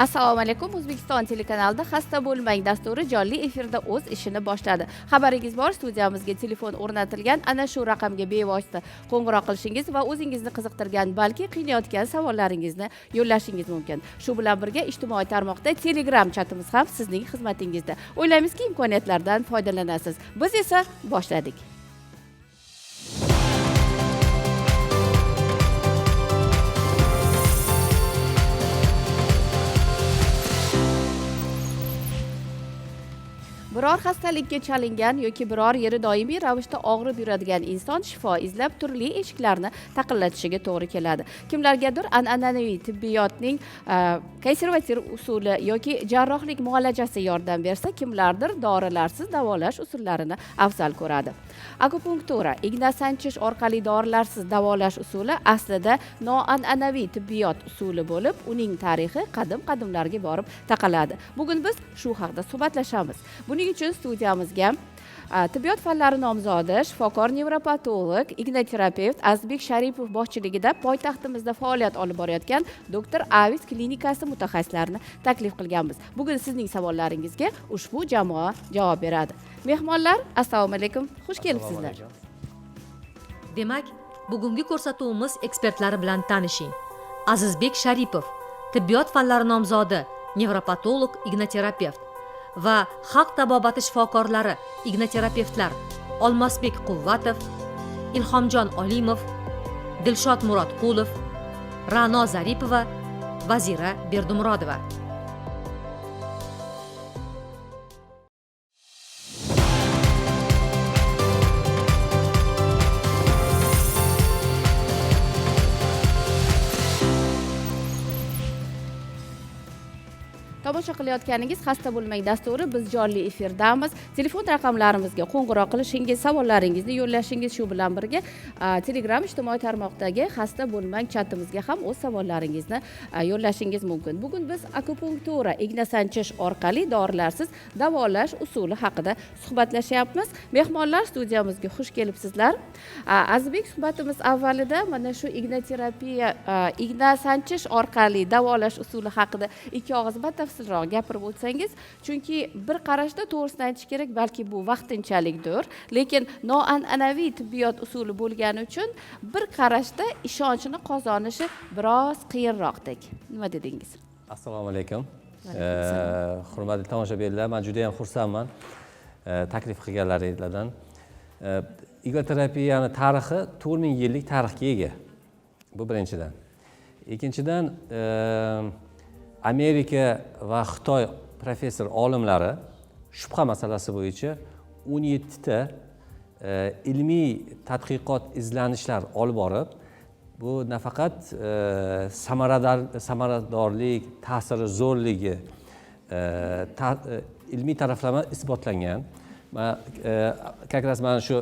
Assalomu alaykum. O'zbekiston telekanalida Xasta bo'lmang dasturi jonli efirda o'z ishini boshladi. Xabaringiz bor, studiyamizga telefon o'rnatilgan. Ana shu raqamga bevosita qo'ng'iroq qilishingiz va o'zingizni qiziqtirgan, balki qiynayotgan savollaringizni yo'llashingiz mumkin. Shu bilan birga ijtimoiy tarmoqda Telegram chatimiz ham sizning xizmatingizda. O'ylaymizki, imkoniyatlardan foydalanasiz. Biz esa boshladik. Biror xastalikka chalingan yoki biror yeri doimiy ravishda og'rib yuradigan inson shifo izlab turli eshiklarni taqillatishiga to'g'ri keladi. Kimlargadir an'anaviy tibbiyotning konservativ usuli yoki jarrohlik muolajasi yordam bersa, kimlardir dorilarsiz davolash usullarini afzal ko'radi. Akupunktura, igna sanchish orqali dorilarsiz davolash usuli aslida noan'anaviy tibbiyot usuli bo'lib, uning tarixi qadim-qadimlarga borib taqaladi. Bugun biz shu haqida suhbatlashamiz. Buning uchun studiyamizga tibbiyot fanlari nomzodi, shifokor nevropatolog, ignoterapevt Azizbek Sharipov boshchiligida poytaxtimizda faoliyat olib borayotgan doktor Avis klinikasi mutaxassislarini taklif qilganmiz. Bugun sizning savollaringizga ushbu jamoa javob beradi. Mehmonlar, assalomu alaykum, xush kelibsizlar. Demak, bugungi ko'rsatuvimiz ekspertlari bilan tanishing. Azizbek Sharipov, tibbiyot fanlari nomzodi, nevropatolog, ignoterapevt va xalq tabobati shifokorlari, ignoterapevtlar Olmosbek Quvvatov, Ilhomjon Olimov, Dilshod Murodqulov, Ra'no Zaripova, Vazira Berdimurodova. Tomosha qilayotganingiz Xasta bo'lmang dasturi, biz jonli efirdamiz. Telefon raqamlarimizga qo'ng'iroq qilishingiz, savollaringizni yo'llashingiz, shu bilan birga Telegram ijtimoiy tarmoqdagi Xasta bo'lmang chatimizga ham o'z savollaringizni yo'llashingiz mumkin. Bugun biz akupunktura, igna sanchish orqali dorilarsiz davolash usuli haqida suhbatlashyapmiz. Mehmonlar, studiyamizga xush kelibsizlar. Azizbek, suhbatimiz avvalida mana shu ignoterapiya, igna sanchish orqali davolash usuli haqida ikki og'iz batafsilroq gapirib o'tsangiz, chunki bir qarashda to'g'risini aytish kerak, balki bu vaqtinchalikdir, lekin noan'anaviy tibbiyot usuli bo'lgani uchun bir qarashda ishonchni qozonishi biroz qiyinroqdek. Nima dedingiz? Assalomu alaykum. Hurmatli tomoshabinlar, men juda ham xursandman taklif qilganlaringizdan. Ignoterapiyani tarixi 4000 yillik tarixga ega. Bu birinchidan. Ikkinchidan, Amerika va Xitoy professor olimlari shubha masalasi bo'yicha 17 ta ilmiy tadqiqot izlanishlar olib borib, bu nafaqat samaradorlik, ta'siri zo'rligi ilmiy taraflama isbotlangan. Как раз mana shu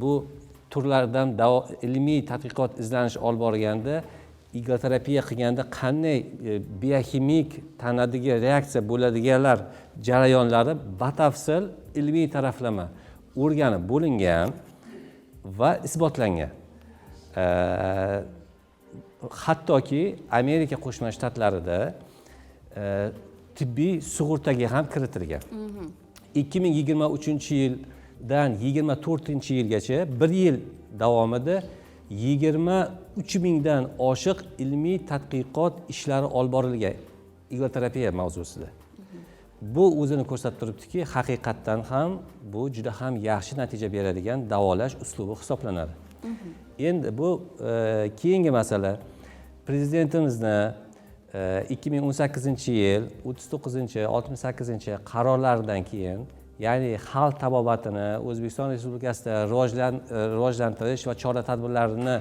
bu turlardan ilmiy tadqiqot izlanish olib borganda igoterapiya qilganda qanday biokimik tanadagi reaksiya bo'ladiganlar jarayonlari batafsil ilmiy taraflama o'rganib bo'lingan va isbotlangan. Hattoki Amerika Qo'shma Shtatlarida tibbiy sug'urtaga ham kiritilgan. 2023-yildan 24-yilgacha 1 yil davomida 23 mingdan oshiq ilmiy tadqiqot ishlari olib borilgan igoterapiya mavzusida. Bu o'zini ko'rsatib turibdiki, haqiqatdan ham bu juda ham yaxshi natija beradigan davolash uslubi hisoblanadi. Endi bu keyingi masala, prezidentimizni 2018-yil 39-68 qarorlaridan keyin, ya'ni xalq tabobatini O'zbekiston Respublikasida rivojlantirish va chora-tadbirlarini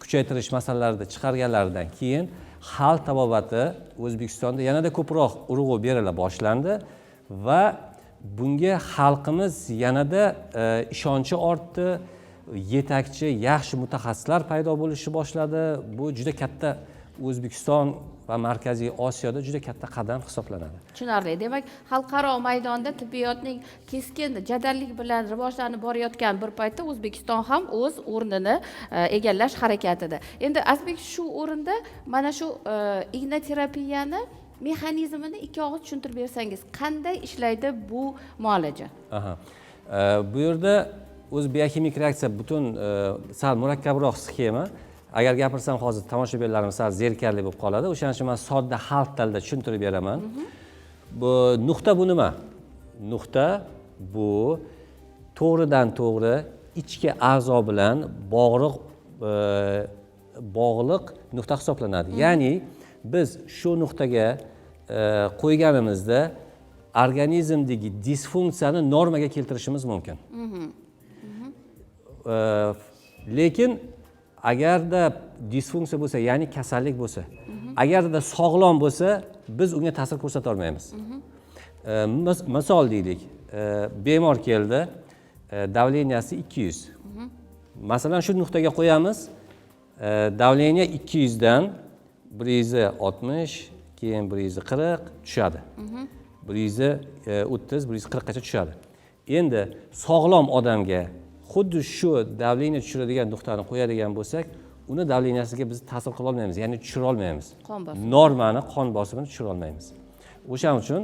kuchaytirish masalalarida chiqarganlaridan keyin xalq tabobati O'zbekistonda yanada ko'proq urg'u berila boshlandi va bunga xalqimiz yanada ishonchi ortdi, yetakchi, yaxshi mutaxassislar paydo bo'lishni boshladi. Bu juda katta O'zbekiston va Markaziy Osiyoda juda katta qadam hisoblanadi. Tushunarli. Demak, xalqaro maydonda tibbiyotning keskin jadallik bilan rivojlanib borayotgan bir paytda O'zbekiston ham o'z o'rnini egallash harakatida. Endi Azizbek, shu o'rinda mana shu igna terapiyani mexanizmini ikki og'iz tushuntirib bersangiz, qanday ishlaydi bu muolaja? Aha. Bu yerda o'z biokimik reaksiya butun sal murakkabroq sxema. Agar gapirsam hozir tomoshabinlarimiz sal zerikarli bo'lib qoladi. O'shaning uchun men sodda xalq tilida tushuntirib beraman. Bu nuqta bu nima? Nuqta bu to'g'ridan to'g'ri ichki a'zo bilan bog'liq nuqta hisoblanadi. Ya'ni biz shu nuqtaga qo'yganimizda organizmdagi disfunksiyani normaga keltirishimiz mumkin. Lekin agarda disfunksiya bo'lsa, ya'ni kasallik bo'lsa, agarda sog'lom bo'lsa, biz unga ta'sir ko'rsata olmaymiz. Misol deylik, bemor keldi, davleniyasi 200. Masalan, shu nuqtaga qo'yamiz, davleniya 200 dan 160, keyin 140 tushadi. 130, 140 gacha tushadi. Endi sog'lom odamga xuddi shu davleniya tushiradigan nuqtani qo'yadigan bo'lsak, uni davleniyasiga biz ta'sir qila olmaymiz, ya'ni tushira olmaymiz. Normani, qon bosimini tushira olmaymiz. O'shaning uchun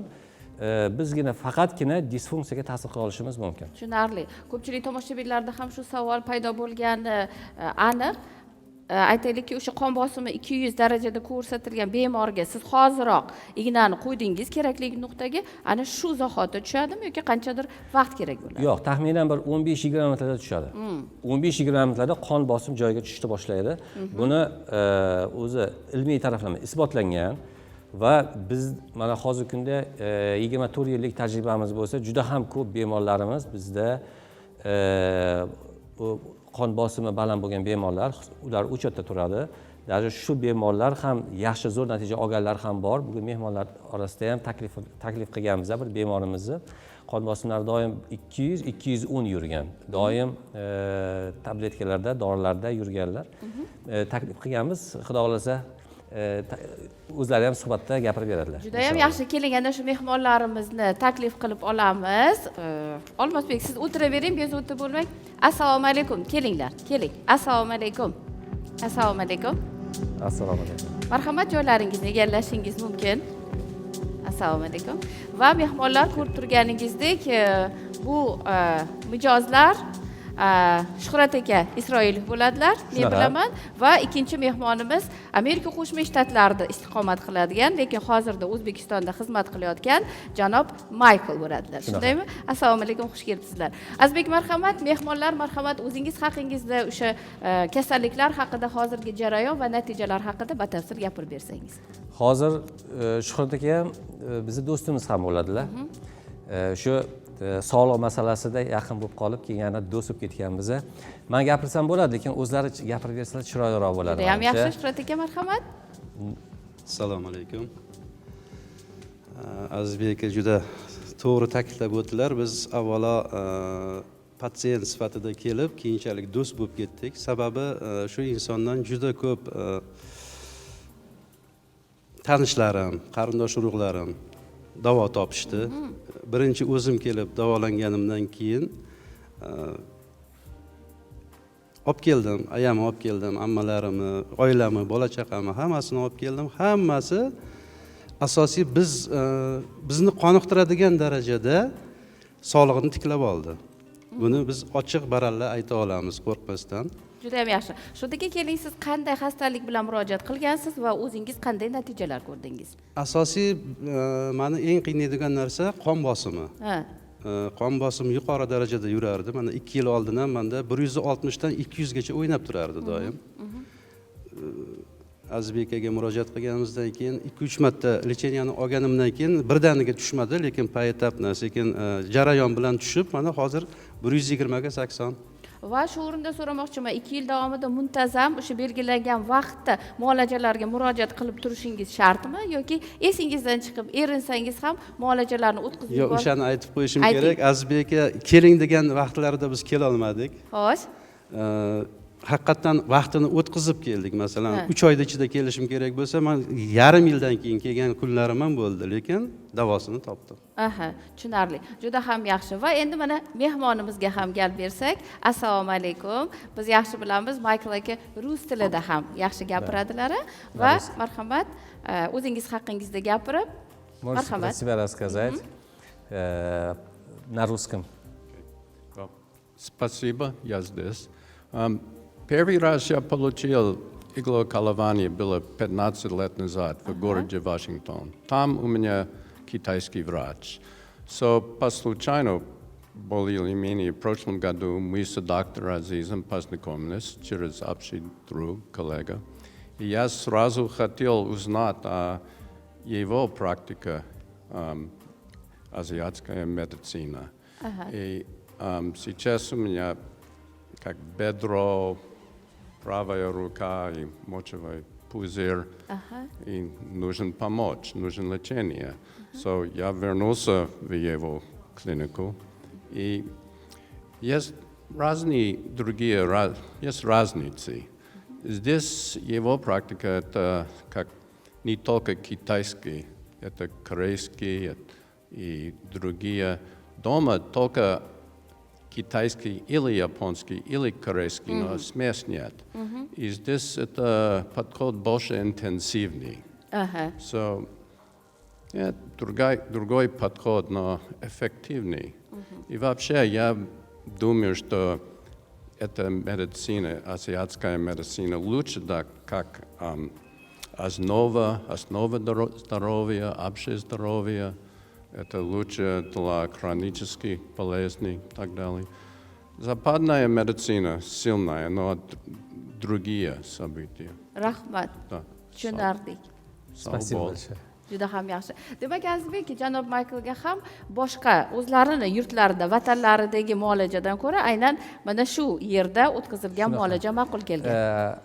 bizgina faqatgina disfunksiyaga ta'sir qila olishimiz mumkin. Tushunarli. Ko'pchilik tomoshabinlarda ham shu savol paydo bo'lgani aniq. Aytaylikki, o'sha qon bosimi 200 darajada ko'rsatilgan bemorga siz hoziroq ignani qo'ydingiz kerakli nuqtaga, ana shu zahoti tushadimi yoki qanchadir vaqt kerak bo'ladi? Yo'q, taxminan bir 15-20 minutlarda tushadi. 15-20 minutlarda qon bosim joyiga tushishni boshlaydi. Buni o'zi ilmiy taraflama isbotlangan va biz mana hozirgi kunda 24 yillik tajribamiz bo'lsa, juda ham ko'p bemorlarimiz bizda qon bosimi baland bo'lgan bemorlar, ular o'chotda turadi. Даже shu bemorlar ham yaxshi zo'r natija olganlar ham bor. Bugun mehmonlar orasida ham taklif qilganmiz bir bemorimizni. Qon bosimlari doim 200-210 yurgan. Doim tabletkalarda, dorilarda yurganlar. Taklif qilganmiz, Xudo xolasa o'zlari ham suhbatda gapirib beradilar. Juda ham yaxshi. Keling, ana shu mehmonlarimizni taklif qilib olamiz. Olmosbek, siz o'tiravering, bezovta bo'lmang. Assalomu alaykum. Kelinglar. Keling. Assalomu alaykum. Assalomu alaykum. Assalomu alaykum. Marhamat, joylaringizni egallashingiz mumkin. Assalomu alaykum. Va mehmonlar, ko'rib turganingizdek, bu mijozlar Shuhrat aka Isroilov bo'ladilar, men bilaman, va ikkinchi mehmonimiz Amerika Qo'shma Shtatlarida istiqomat qiladigan, lekin hozirda O'zbekistonda xizmat qilayotgan janob Michael bo'ladilar. Shundaymi? Assalomu alaykum, xush kelibsizlar. Azizbek, marhamat, mehmonlar marhamat, o'zingiz haqingizda o'sha kasalliklar haqida, hozirgi jarayon va natijalar haqida batafsil gapirib bersangiz. Hozir Shuhrat aka bizni do'stimiz ham bo'ladilar. Shu sog'liq masalasida yaqin bo'lib qolib, keyin yana do'st bo'lib ketganmiz. Men gapirsam bo'ladi, lekin o'zlari gapirib bersalar chiroyliroq bo'ladi. Juda ham yaxshi, Shuhrat aka, marhamat. Assalomu alaykum. Azizbek aka juda to'g'ri ta'kidlab o'tdilar. Biz avvalo patsient sifatida kelib, keyinchalik do'st bo'lib ketdik. Sababi shu insondan juda ko'p tanishlarim, qarindosh urug'larim davo topishdi. Birinchi o'zim kelib davolanganimdan keyin olib keldim, ayamni olib keldim, ammalarimni, oilamni, bola chaqamni hammasini olib keldim. Hammasi asosiy bizni qoniqtiradigan darajada sog'lig'ini tiklab oldi. Buni biz ochiq baralla ayta olamiz qo'rqmasdan. Juda ham yaxshi. Shundaga keling, siz qanday xastalik bilan murojaat qilgansiz va o'zingiz qanday natijalar ko'rdingiz? Asosiy meni eng qiynaydigan narsa qon bosimi. Qon bosimi yuqori darajada yurardi. Mana 2 yil oldin ham menda 160 dan 200 gacha o'ynab turardi doim. Azizbek akaga murojaat qilganimizdan keyin 2-3 marta lecheniyani olganimdan keyin birdaniga tushmadi, lekin poetapna, sekin jarayon bilan tushib, mana hozir 120 ga 80. Va shu o'rinda so'ramoqchiman, 2 yil davomida muntazam o'sha belgilangan vaqtda muolajalarga murojaat qilib turishingiz shartmi yoki esingizdan chiqib erinsangiz ham muolajalarni o'tkazib Yo'q, o'shani aytib qo'yishim kerak. Azizbek aka keling degan vaqtlarida biz kela olmadik. Xo'sh. haqiqatdan vaqtini o'tkazib keldik. Masalan, 3 oyda ichida kelishim kerak bo'lsa, men yarim yildan keyin kelgan kunlarim ham bo'ldi, lekin davosini topdim. Aha, tushunarli. Juda ham yaxshi. Va endi mana mehmonimizga ham gal bersak. Assalomu alaykum. Biz yaxshi bilamiz, Michael aka rus tilida ham yaxshi gapiradilar va marhamat, o'zingiz haqingizda gapirib, Можете про себя рассказать на русском? Спасибо, я здесь. Первый раз я получил иглоукалывание было 15 лет назад в городе Вашингтон. Там у меня китайский врач. По случайно, более или менее, в прошлом году мы с доктором Азизом познакомились через общий друг, коллега. И я сразу хотел узнать о его практике азиатская медицина. И сейчас у меня как бедро, правая рука и мочевой пузырь, и нужен помочь, нужен лечение. Я вернулся в его клинику, и есть разные другие, есть разницы. Здесь его практика это как не только китайский, это корейский и другие. Дома только китайский или японский, или корейский, но смесь нет. И здесь это подход больше интенсивный. Другой подход, но эффективный. И вообще я думаю, что эта медицина, азиатская медицина, лучше да, как основа здоровья, общее здоровье. Это лучше для хронических болезней и так далее. Западная медицина сильная, но другие события. Rahmat. Tushunardik. Спасибо большое. Juda ham yaxshi. Demak, Azizbek, janob Michaelga ham boshqa o'zlarini yurtlarida, vatanlaridagi muolajadan ko'ra aynan mana shu yerda o'tkazilgan muolaja ma'qul kelgan.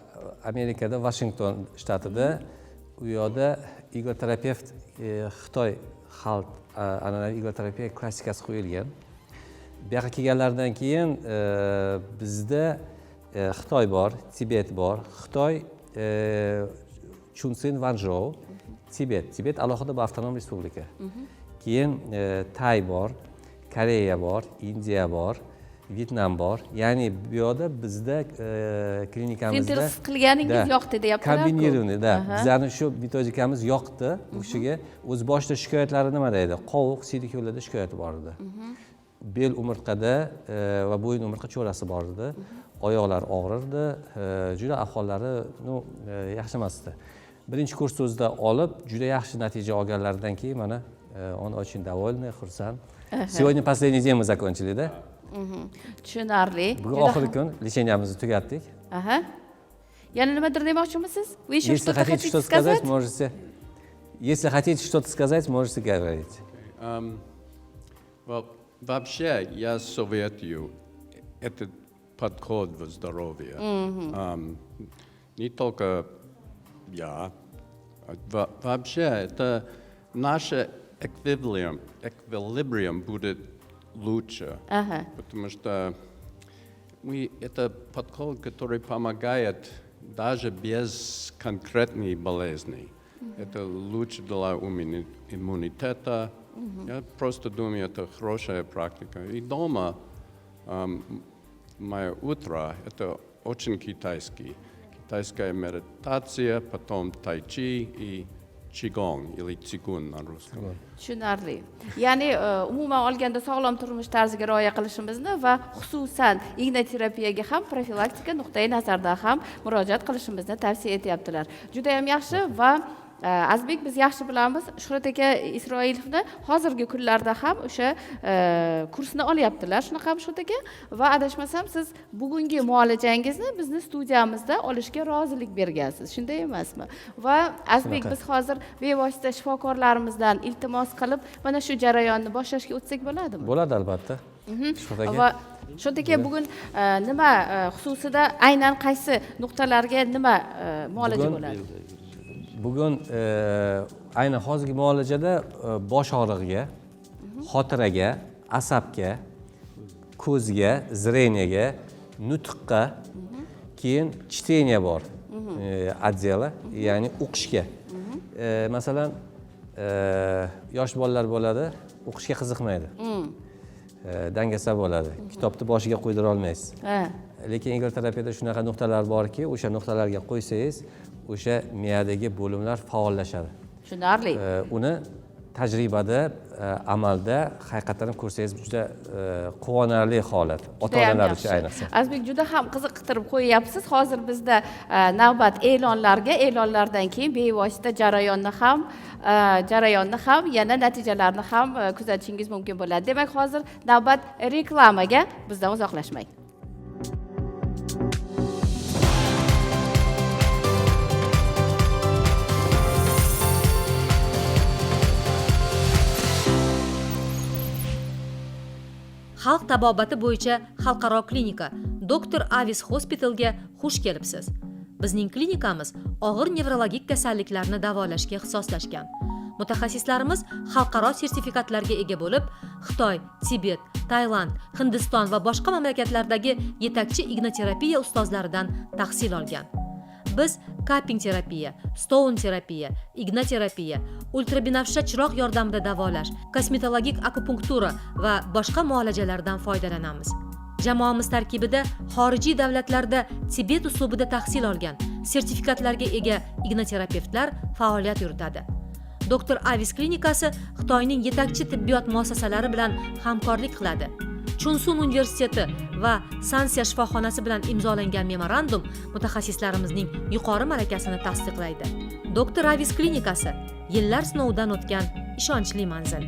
Amerikada, Washington shtatida u yoqda igloterapevt Xitoy xalq an'anaviy igloterapiya klassikasi qo'yilgan. Bu yoqqa kelganlaridan keyin bizda Xitoy bor, Tibet bor. Xitoy Chunsin Wanzhou, Tibet alohida bir avtonom respublika. Keyin Tay bor, Koreya bor, Indiya bor, Vyetnam bor. Ya'ni bu yoqda bizda klinikamizda Sinteres qilganingiz yoqdi deyaptilar. Kombinirованный, да. Bizlarni shu metodikamiz yoqdi. U kishiga o'z boshida shikoyatlari nima deydi? Qovuq, siydik yo'llarda shikoyati bor edi. Bel umurtqada va bo'yin umurtqa cho'rasi bor edi. Oyoqlar og'rirdi, juda ahvollari yaxshi emas edi. Birinchi kurs o'zida olib, juda yaxshi natija olganlaridan keyin mana он очень довольный, xursand. Сегодня последний день мы закончили, да? Tushunarli. Bugun oxirgi kun lecheniyamizni tugatdik. Yana nimadir demoqchimisiz? Если хотите что-то сказать, можете. Если хотите что-то сказать, можете говорить. Вообще, я советую этот подход в здоровье. Не только я. Вообще, это наш эквилибриум будет лучше. Потому что это подход, который помогает даже без конкретной болезни. Это лучше для иммунитета. Я просто думаю, это хорошая практика. И дома мое утро это очень китайский. Китайская медитация, потом тайчи и Qigong или Qigong на русском. Tushunarli. Ya'ni umuman olganda sog'lom turmush tarziga rioya qilishimizni va xususan ignoterapiyaga ham profilaktika nuqtai nazaridan ham murojaat qilishimizni tavsiya etyaptilar. Juda ham yaxshi va Azizbek, biz yaxshi bilamiz, Shuhrat aka Isroilovni hozirgi kunlarda ham o'sha kursni olyaptilar, shunaqami Shuhrat aka? Va adashmasam siz bugungi muolajangizni bizni studiyamizda olishga rozilik bergansiz, shunday emasmi? Va Azizbek, biz hozir bevosita shifokorlarimizdan iltimos qilib, mana shu jarayonni boshlashga o'tsak bo'ladimi? Bo'ladi albatta. Va Shuhrat aka, bugun nima xususida aynan qaysi nuqtalarga nima muolaja bo'ladi? Bugun aynan hozirgi muolajada bosh og'rig'iga, xotiraga, asabga, ko'zga, zreniyaga, nutqqa, keyin чтение bor, отдела, ya'ni o'qishga. Masalan, yosh bolalar bo'ladi, o'qishga qiziqmaydi. Dangasa bo'ladi. Kitobni boshiga qo'ydira olmaysiz. Lekin igloterapiyada shunaqa nuqtalar borki, o'sha nuqtalarga qo'ysangiz, o'sha miyadagi bo'limlar faollashadi. Tushunarli. Uni tajribada, amalda haqiqatan ko'rsangiz juda quvonarli holat. Ota-onalar uchun ayniqsa. Azbek juda ham qiziqtirib qo'yyapsiz. Hozir bizda navbat e'lonlardan keyin bevosita jarayonni ham yana natijalarni ham kuzatishingiz mumkin bo'ladi. Demak, hozir navbat reklamaga, bizdan uzoqlashmang. Xalq tabobati bo'yicha xalqaro klinika Dr. Avis Hospitalga xush kelibsiz. Bizning klinikamiz og'ir nevrologik kasalliklarni davolashga ixtisoslashgan. Mutaxassislarimiz xalqaro sertifikatlarga ega bo'lib, Xitoy, Tibet, Tailand, Hindiston va boshqa mamlakatlardagi yetakchi ignoterapiya ustozlaridan tahsil olgan. Biz cupping terapiya, stone terapiya, ignoterapiya, ultrabinafsha chiroq yordamida davolash, kosmetologik akupunktura va boshqa muolajalardan foydalanamiz. Jamoamiz tarkibida xorijiy davlatlarda Tibet uslubida tahsil olgan, sertifikatlarga ega ignoterapevtlar faoliyat yuritadi. Dr. Avis klinikasi Xitoyning yetakchi tibbiyot muassasalari bilan hamkorlik qiladi. Chunsun universiteti va Sansia shifoxonasi bilan imzolangan memorandum mutaxassislarimizning yuqori malakasini tasdiqlaydi. Dr. Avis klinikasi yillar sinovidan o'tgan ishonchli manzil.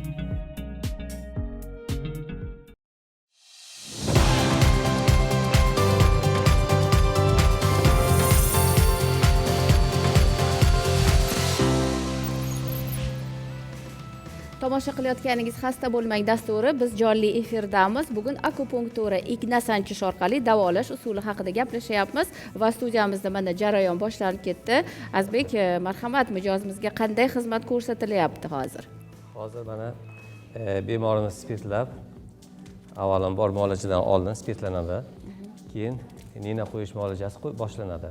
Tomosha qilayotganingiz xasta bo'lmang dasturi biz jonli efirdamiz. Bugun akupunktura igna sanchish orqali davolash usuli haqida gaplashyapmiz va studiyamizda mana jarayon boshlanib ketdi. Azbek, marhamat, mijozimizga qanday xizmat ko'rsatilyapti hozir? Hozir mana bemorimiz spirtlab, avvalambor muolajadan oldin spirtlanadi. Keyin nina qo'yish muolajasi boshlanadi.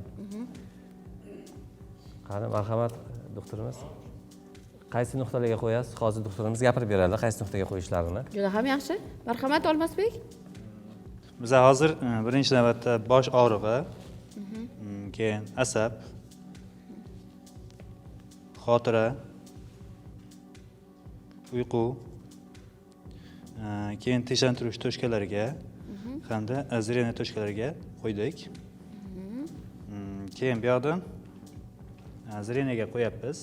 Qani, marhamat, doktorimiz. Qaysi nuqtalarga qo'yasiz? Hozir doktorimiz gapirib beradi, qaysi nuqtaga qo'yishlarini. Juda ham yaxshi. Marhamat, Olmazbek. Biz hozir birinchi navbatda bosh og'rig'i, keyin asab, xotira, uyqu, keyin tinchlantirish to'shkalariga hamda zreniya to'shkalariga qo'ydik. Keyin bu yoqdan zreniyaga qo'yapmiz.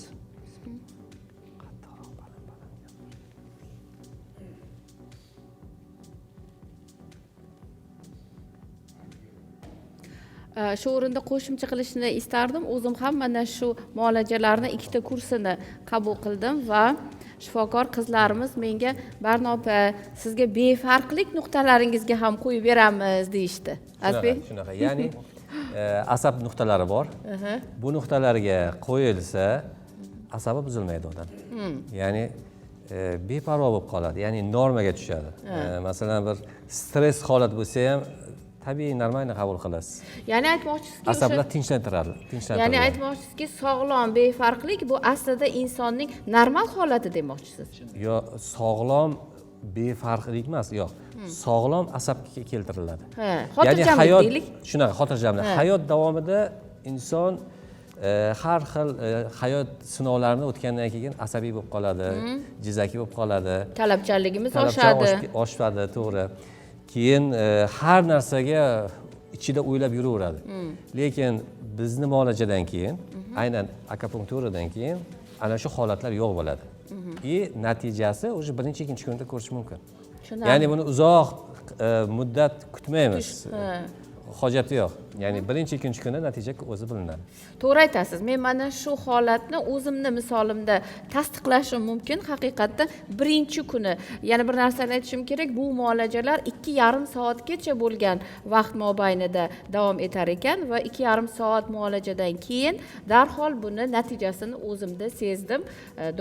Shu o'rinda qo'shimcha qilishni istardim. O'zim ham mana shu muolajalarni ikkita kursini qabul qildim va shifokor qizlarimiz menga Barnopa, sizga befarqlik nuqtalaringizga ham qo'yib beramiz deyishdi. Azbek? Shunaqa. Ya'ni asab nuqtalari bor. Bu nuqtalarga qo'yilsa asabi buzilmaydi odam. Ya'ni beparvo bo'lib qoladi, ya'ni normaga tushadi. Masalan, bir stress holat bo'lsa ham tabiiy normalni qabul qilasiz. Ya'ni aytmoqchisizki, asablar tinchlantiradi. Ya'ni aytmoqchisizki, sog'lom befarqlik bu aslida insonning normal holati demoqchisiz. Yo'q, sog'lom befarqlik emas, yo'q. Sog'lom asabga keltiriladi. Xotirjamlik deylik. Shunaqa, xotirjamlik. Hayot davomida inson har xil hayot sinovlarini o'tgandan keyin asabiy bo'lib qoladi, jizaki bo'lib qoladi. Talabchanligimiz oshadi, to'g'ri. Keyin har narsaga ichida o'ylab yuraveradi. Lekin bizni muolajadan keyin, aynan akupunkturadan keyin ana shu holatlar yo'q bo'ladi. Natijasi o'sha birinchi, ikkinchi kunda ko'rish mumkin. Ya'ni buni uzoq muddat kutmaymiz. Hojati yo'q. Ya'ni birinchi, ikkinchi kunda natija o'zi bilinadi. To'g'ri aytasiz. Men mana shu holatni o'zimni misolimda tasdiqlashim mumkin. Haqiqatda birinchi kuni, yana bir narsani aytishim kerak, bu muolajalar 2,5 soatgacha bo'lgan vaqt mobaynida davom etar ekan va 2,5 soat muolajadan keyin darhol buni natijasini o'zimda sezdim.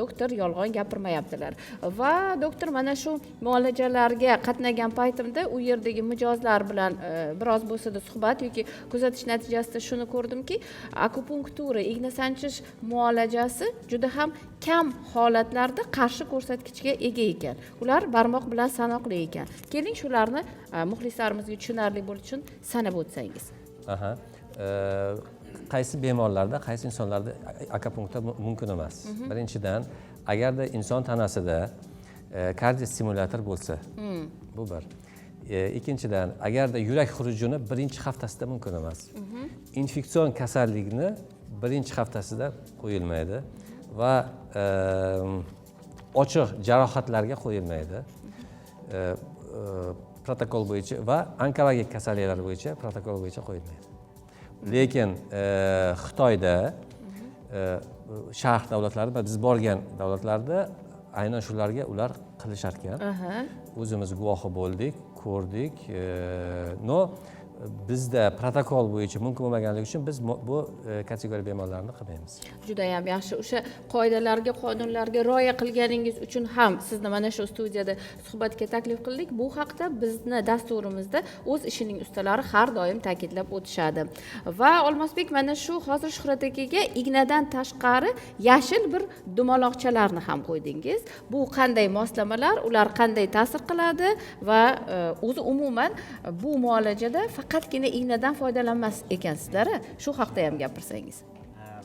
Doktor yolg'on gapirmayaptilar. Va doktor mana shu muolajalarga qatnagan paytimda u yerdagi mijozlar bilan biroz bo'lsa suhbat yoki kuzatish natijasida shuni ko'rdimki, akupunktura, igna sanchish muolajasi juda ham kam holatlarda qarshi ko'rsatkichga ega ekan. Ular barmoq bilan sanoqli ekan. Keling, shularni muxlislarimizga tushunarli bo'lishi uchun sanab o'tsangiz. Aha. Qaysi bemorlarda, qaysi insonlarda akupunktura mumkin emas? Birinchidan, agarda inson tanasida kardiostimulyator bo'lsa, bu bir. Ikkinchidan, agarda yurak xurujini birinchi haftasida mumkin emas. Infeksion kasallikni birinchi haftasida qo'yilmaydi va ochiq jarohatlarga qo'yilmaydi. Protokol bo'yicha va onkologik kasalliklar bo'yicha protokol bo'yicha qo'yilmaydi. Lekin Xitoyda, sharq davlatlarida va biz borgan davlatlarda aynan shularga ular qilishar ekan. O'zimiz guvohi bo'ldik, ko'rdik. Bizda protokol bo'yicha mumkin bo'lmaganligi uchun biz bu kategoriya bemorlarni qilmaymiz. Juda ham yaxshi. O'sha qoidalarga, qonunlarga rioya qilganingiz uchun ham sizni mana shu studiyada suhbatga taklif qildik. Bu haqda bizni dasturimizda o'z ishining ustalari har doim ta'kidlab o'tishadi. Va Olmazbek, mana shu hozir Shuhrat akaga ignadan tashqari yashil bir dumaloqchalarni ham qo'ydingiz. Bu qanday moslamalar, ular qanday ta'sir qiladi va o'zi umuman bu muolajada faqatgina ignadan foydalanmas ekansizlar. Shu haqda ham gapirsangiz.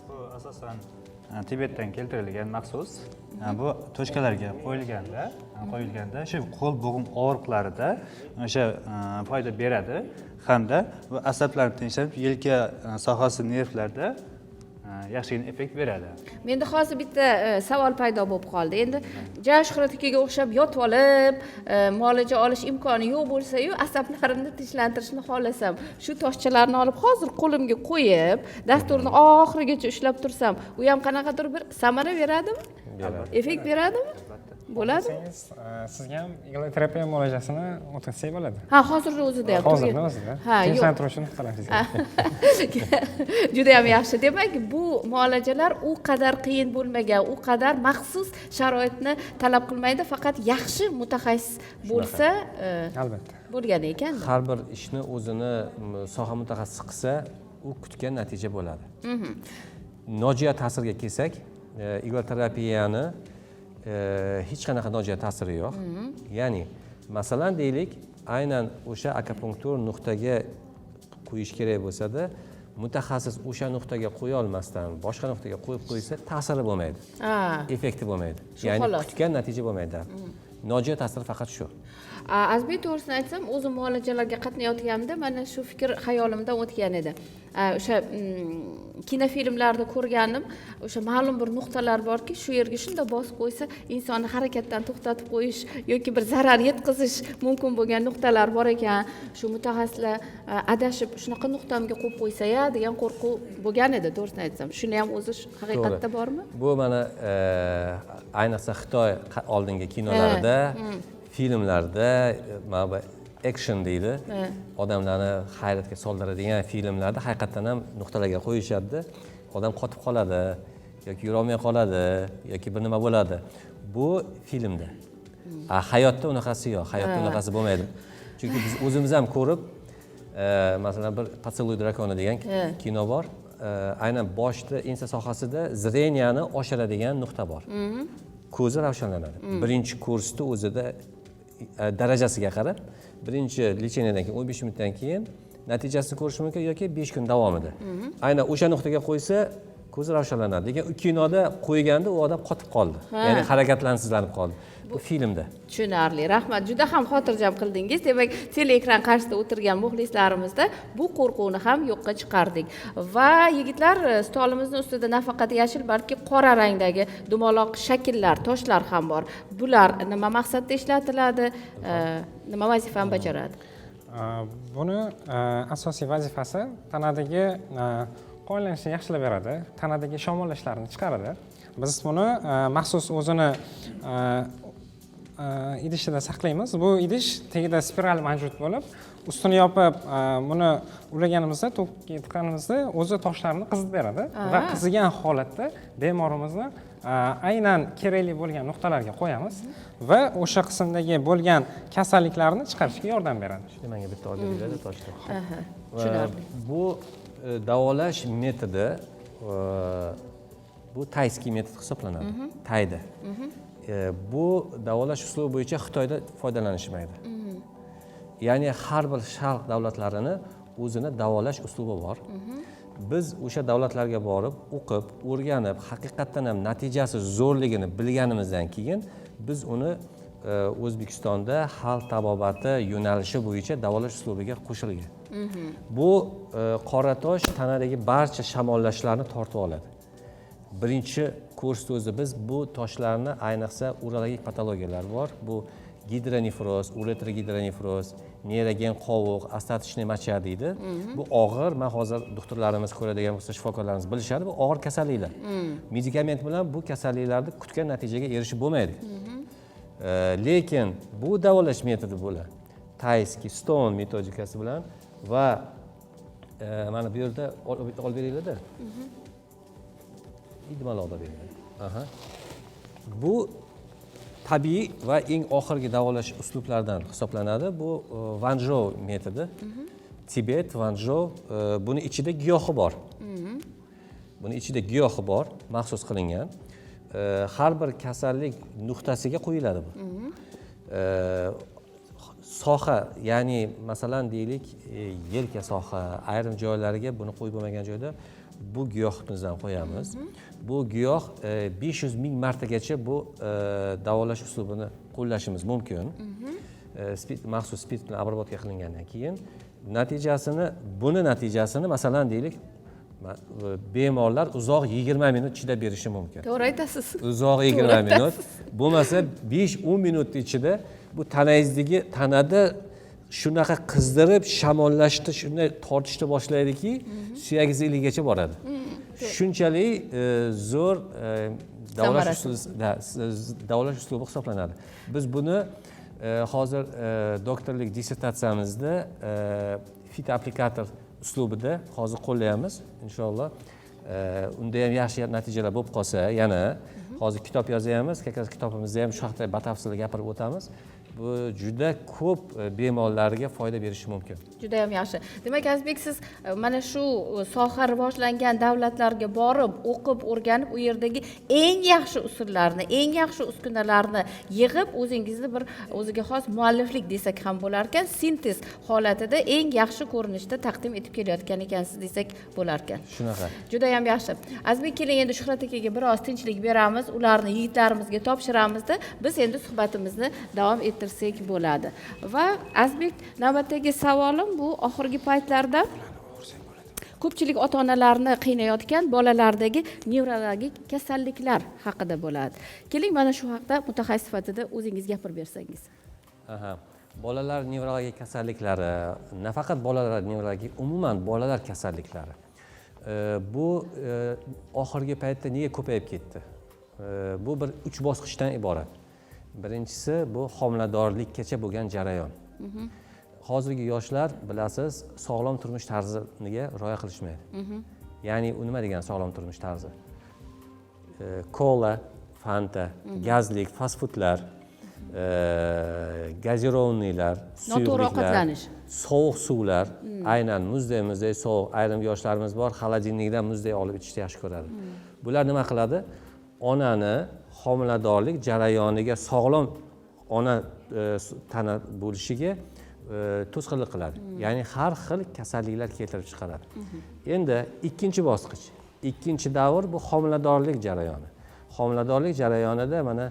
Bu asosan Tibetdan keltirilgan maxsus. Bu toshkalarga qo'yilganda shu qo'l bo'g'im og'riqlarida o'sha foyda beradi hamda bu asablarni tinchlanib, yelka sohasi nervlarda yaxshigina effekt beradi. Menda hozir bitta savol paydo bo'lib qoldi. Endi Shuhrat akaga o'xshab yotib olib, muolaja olish imkoni yo'q bo'lsa-yu, asablarimni tinchlantirishni xohlasam, shu toshchalarni olib hozir qo'limga qo'yib, dasturni oxirigacha ushlab tursam, u ham qanaqadir bir samara beradimi? Beradi. Effekt beradimi? Bo'ladi. Sizga ham igloterapiya muolajasini o'tkazsak bo'ladi. Ha, hozirni o'zida ham. Hozirni o'zida. Ha, yo'q. Tinchlantiruvchi nuqtalar. Juda ham yaxshi. Demak, bu muolajalar u qadar qiyin bo'lmagan, u qadar maxsus sharoitni talab qilmaydi, faqat yaxshi mutaxassis bo'lsa, Albatta. bo'lgan ekan. Har bir ishni o'zini soha mutaxassisi qilsa, u kutgan natija bo'ladi. Nojo'ya ta'sirga kelsak, igloterapiyani hech qanaqa nojo'ya ta'siri yo'q. Ya'ni, masalan deylik, aynan o'sha akupunktur nuqtaga qo'yish kerak bo'lsa-da, mutaxassis o'sha nuqtaga qo'ya olmasdan boshqa nuqtaga qo'yib qo'ysa, ta'siri bo'lmaydi. Effekti bo'lmaydi. Ya'ni kutgan natija bo'lmaydi. Nojo'ya ta'siri faqat shu. Azbek, to'g'risini aytsam, o'zim muolajalarga qatnayotganimda mana shu fikr xayolimdan o'tgan edi. O'sha kinofilmlarda ko'rganim, o'sha ma'lum bir nuqtalar borki, shu yerga shunda bosib qo'ysa, insonni harakatdan to'xtatib qo'yish yoki bir zarar yetkazish mumkin bo'lgan nuqtalar bor ekan. Shu mutaxassislar adashib shunaqa nuqtamga qo'yib qo'ysa-ya degan qo'rquv bo'lgan edi, to'g'risini aytsam. Shuni ham o'zi haqiqatda bormi? Bu mana ayniqsa Xitoy oldingi kinolarida, filmlarda, mana bu action deydi. Odamlarni hayratga soldiradigan filmlarda haqiqatan ham nuqtalarga qo'yishadi. Odam qotib qoladi yoki yura olmay qoladi yoki bir nima bo'ladi. Bu filmda. Hayotda unaqasi yo'q, hayotda unaqasi bo'lmaydi. Chunki biz o'zimiz ham ko'rib, masalan bir Potsiluy drakoni degan kino bor. Aynan boshda ensa sohasida zreniyani oshiradigan nuqta bor. Ko'zi ravshanlanadi. Birinchi kursda o'zida darajasiga qarab, birinchi lecheniyadan keyin 15 minutdan keyin natijasini ko'rish mumkin yoki 5 kun davomida. Aynan o'sha nuqtaga qo'ysa, ko'zi ravshanlanadi. Lekin kinoda qo'yganda u odam qotib qoldi. Ya'ni harakatsizlanib qoldi. Bu filmda. Tushunarli. Rahmat. Juda ham xotirjam qildingiz. Demak, teleekran qarshisida o'tirgan muxlislarimizda bu qo'rquvni ham yo'qqa chiqardik. Va yigitlar, stolimizning ustida nafaqat yashil, balki qora rangdagi dumaloq shakllar, toshlar ham bor. Bular nima maqsadda ishlatiladi? Nima vazifani bajaradi? Buni asosiy vazifasi tanadagi qo'llanishni yaxshilab beradi, tanadagi shamollashlarni chiqaradi. Biz buni maxsus o'zini idishida saqlaymiz. Bu idish tagida spiral mavjud bo'lib, ustini yopib, buni ulaganimizda, to'kka tiqqanimizda o'zi toshlarni qizitib beradi va qizigan holatda bemorimizni aynan kerakli bo'lgan nuqtalarga qo'yamiz va o'sha qismdagi bo'lgan kasalliklarni chiqarishga yordam beradi. Menga bitta olib beriladi toshlar. Tushunarli. Bu davolash metodi bu tayskiy metod hisoblanadi. Tayda. Bu davolash uslubi bo'yicha Xitoyda foydalanishmaydi. Ya'ni har bir sharq davlatlarini o'zini davolash uslubi bor. Biz o'sha davlatlarga borib, o'qib, o'rganib, haqiqatdan ham natijasi zo'rligini bilganimizdan keyin biz uni O'zbekistonda xalq tabobati yo'nalishi bo'yicha davolash uslubiga qo'shilgan. Bu qora tosh tanadagi barcha shamollashlarni tortib oladi. Birinchi kursda o'zi biz bu toshlarni, ayniqsa urologik patologiyalar bor. Bu gidronefroz, uretrogidronefroz, neyrogen qovuq, остаточный mocha deydi. Bu og'ir, men hozir doktorlarimiz ko'radigan bo'lsa, shifokorlarimiz bilishadi, bu og'ir kasalliklar. Medikament bilan bu kasalliklarni kutgan natijaga erishib bo'lmaydi. Lekin bu davolash metodi bilan, tayskiy stone metodikasi bilan va mana bu yerda olib beringlar-da. İdmaloqda beriladi. Bu tabiiy va eng oxirgi davolash uslublaridan hisoblanadi. Bu Vanzhou metodi. Tibet, Vanzhou, buni ichida giyohi bor. Buni ichida giyohi bor, maxsus qilingan. Har bir kasallik nuqtasiga qo'yiladi bu. Soha, ya'ni masalan deylik, yelka soha, ayrim joylariga buni qo'yib bo'lmagan joyda bu giyohimizdan qo'yamiz. Bu giyoh 500 ming martagacha bu davolash uslubini qo'llashimiz mumkin. Maxsus spirt bilan obработка qilingandan keyin natijasini masalan deylik, bemorlar uzoq 20 minut chidab berishi mumkin. To'g'ri aytasiz. Uzoq 20 minut. Bo'lmasa 5-10 minut ichida bu tanada shunaqa qizdirib, shamollashni, shunday tortishni boshlaydiki, suyak ziligacha boradi. Shunchalik zo'r davolash uslubi hisoblanadi. Biz buni hozir doktorlik dissertatsiyamizda fitoaplikator uslubida hozir qo'llayapmiz, inshaalloh. Unda ham yaxshi natijalar bo'lib qolsa, yana hozir kitob yozamiz, kitobimizda ham shu haqda batafsil gapirib o'tamiz. Bu juda ko'p bemorlarga foyda berishi mumkin. Juda ham yaxshi. Demak, Azbek, siz mana shu soha rivojlangan davlatlarga borib, o'qib, o'rganib, u yerdagi eng yaxshi usullarni, eng yaxshi uskunalarni yig'ib, o'zingizni bir o'ziga xos mualliflik desak ham bo'lar ekan, sintez holatida eng yaxshi ko'rinishda taqdim etib kelayotgan ekansiz desak bo'lar ekan. Shunaqa. Juda ham yaxshi. Azbek, keling endi Shuhrat akaga biroz tinchlik beramiz, ularni yigitlarimizga topshiramizda, biz endi suhbatimizni davom ettirsak bo'ladi. Va Azbek, navbatdagi savolim bu oxirgi paytlarda ko'pchilik ota-onalarni qiynayotgan bolalardagi nevrologik kasalliklar haqida bo'ladi. Keling, mana shu haqda mutaxassis sifatida o'zingiz gapirib bersangiz. Bolalar nevrologik kasalliklari, nafaqat bolalar nevrologik, umuman bolalar kasalliklari. Bu oxirgi paytda nega ko'payib ketdi? Bu bir 3 bosqichdan iborat. Birinchisi bu homiladorlikgacha bo'lgan jarayon. Hozirgi yoshlar, bilasiz, sog'lom turmush tarziga rioya qilishmaydi. Ya'ni u nima degan sog'lom turmush tarzi? Kola, Fanta, gazlik, fast foodlar, gazirovaniylar, suyuqliklar, sovuq suvlar, aynan muzday sovuq, ayrim yoshlarimiz bor, xolodilnikdan muzday olib ichishni yaxshi ko'radi. Bular nima qiladi? Onani homiladorlik jarayoniga, sog'lom ona tana bo'lishiga to'sqinlik qiladi. Ya'ni har xil kasalliklar keltirib chiqaradi. Endi ikkinchi bosqich, ikkinchi davr bu homiladorlik jarayoni. Homiladorlik jarayonida mana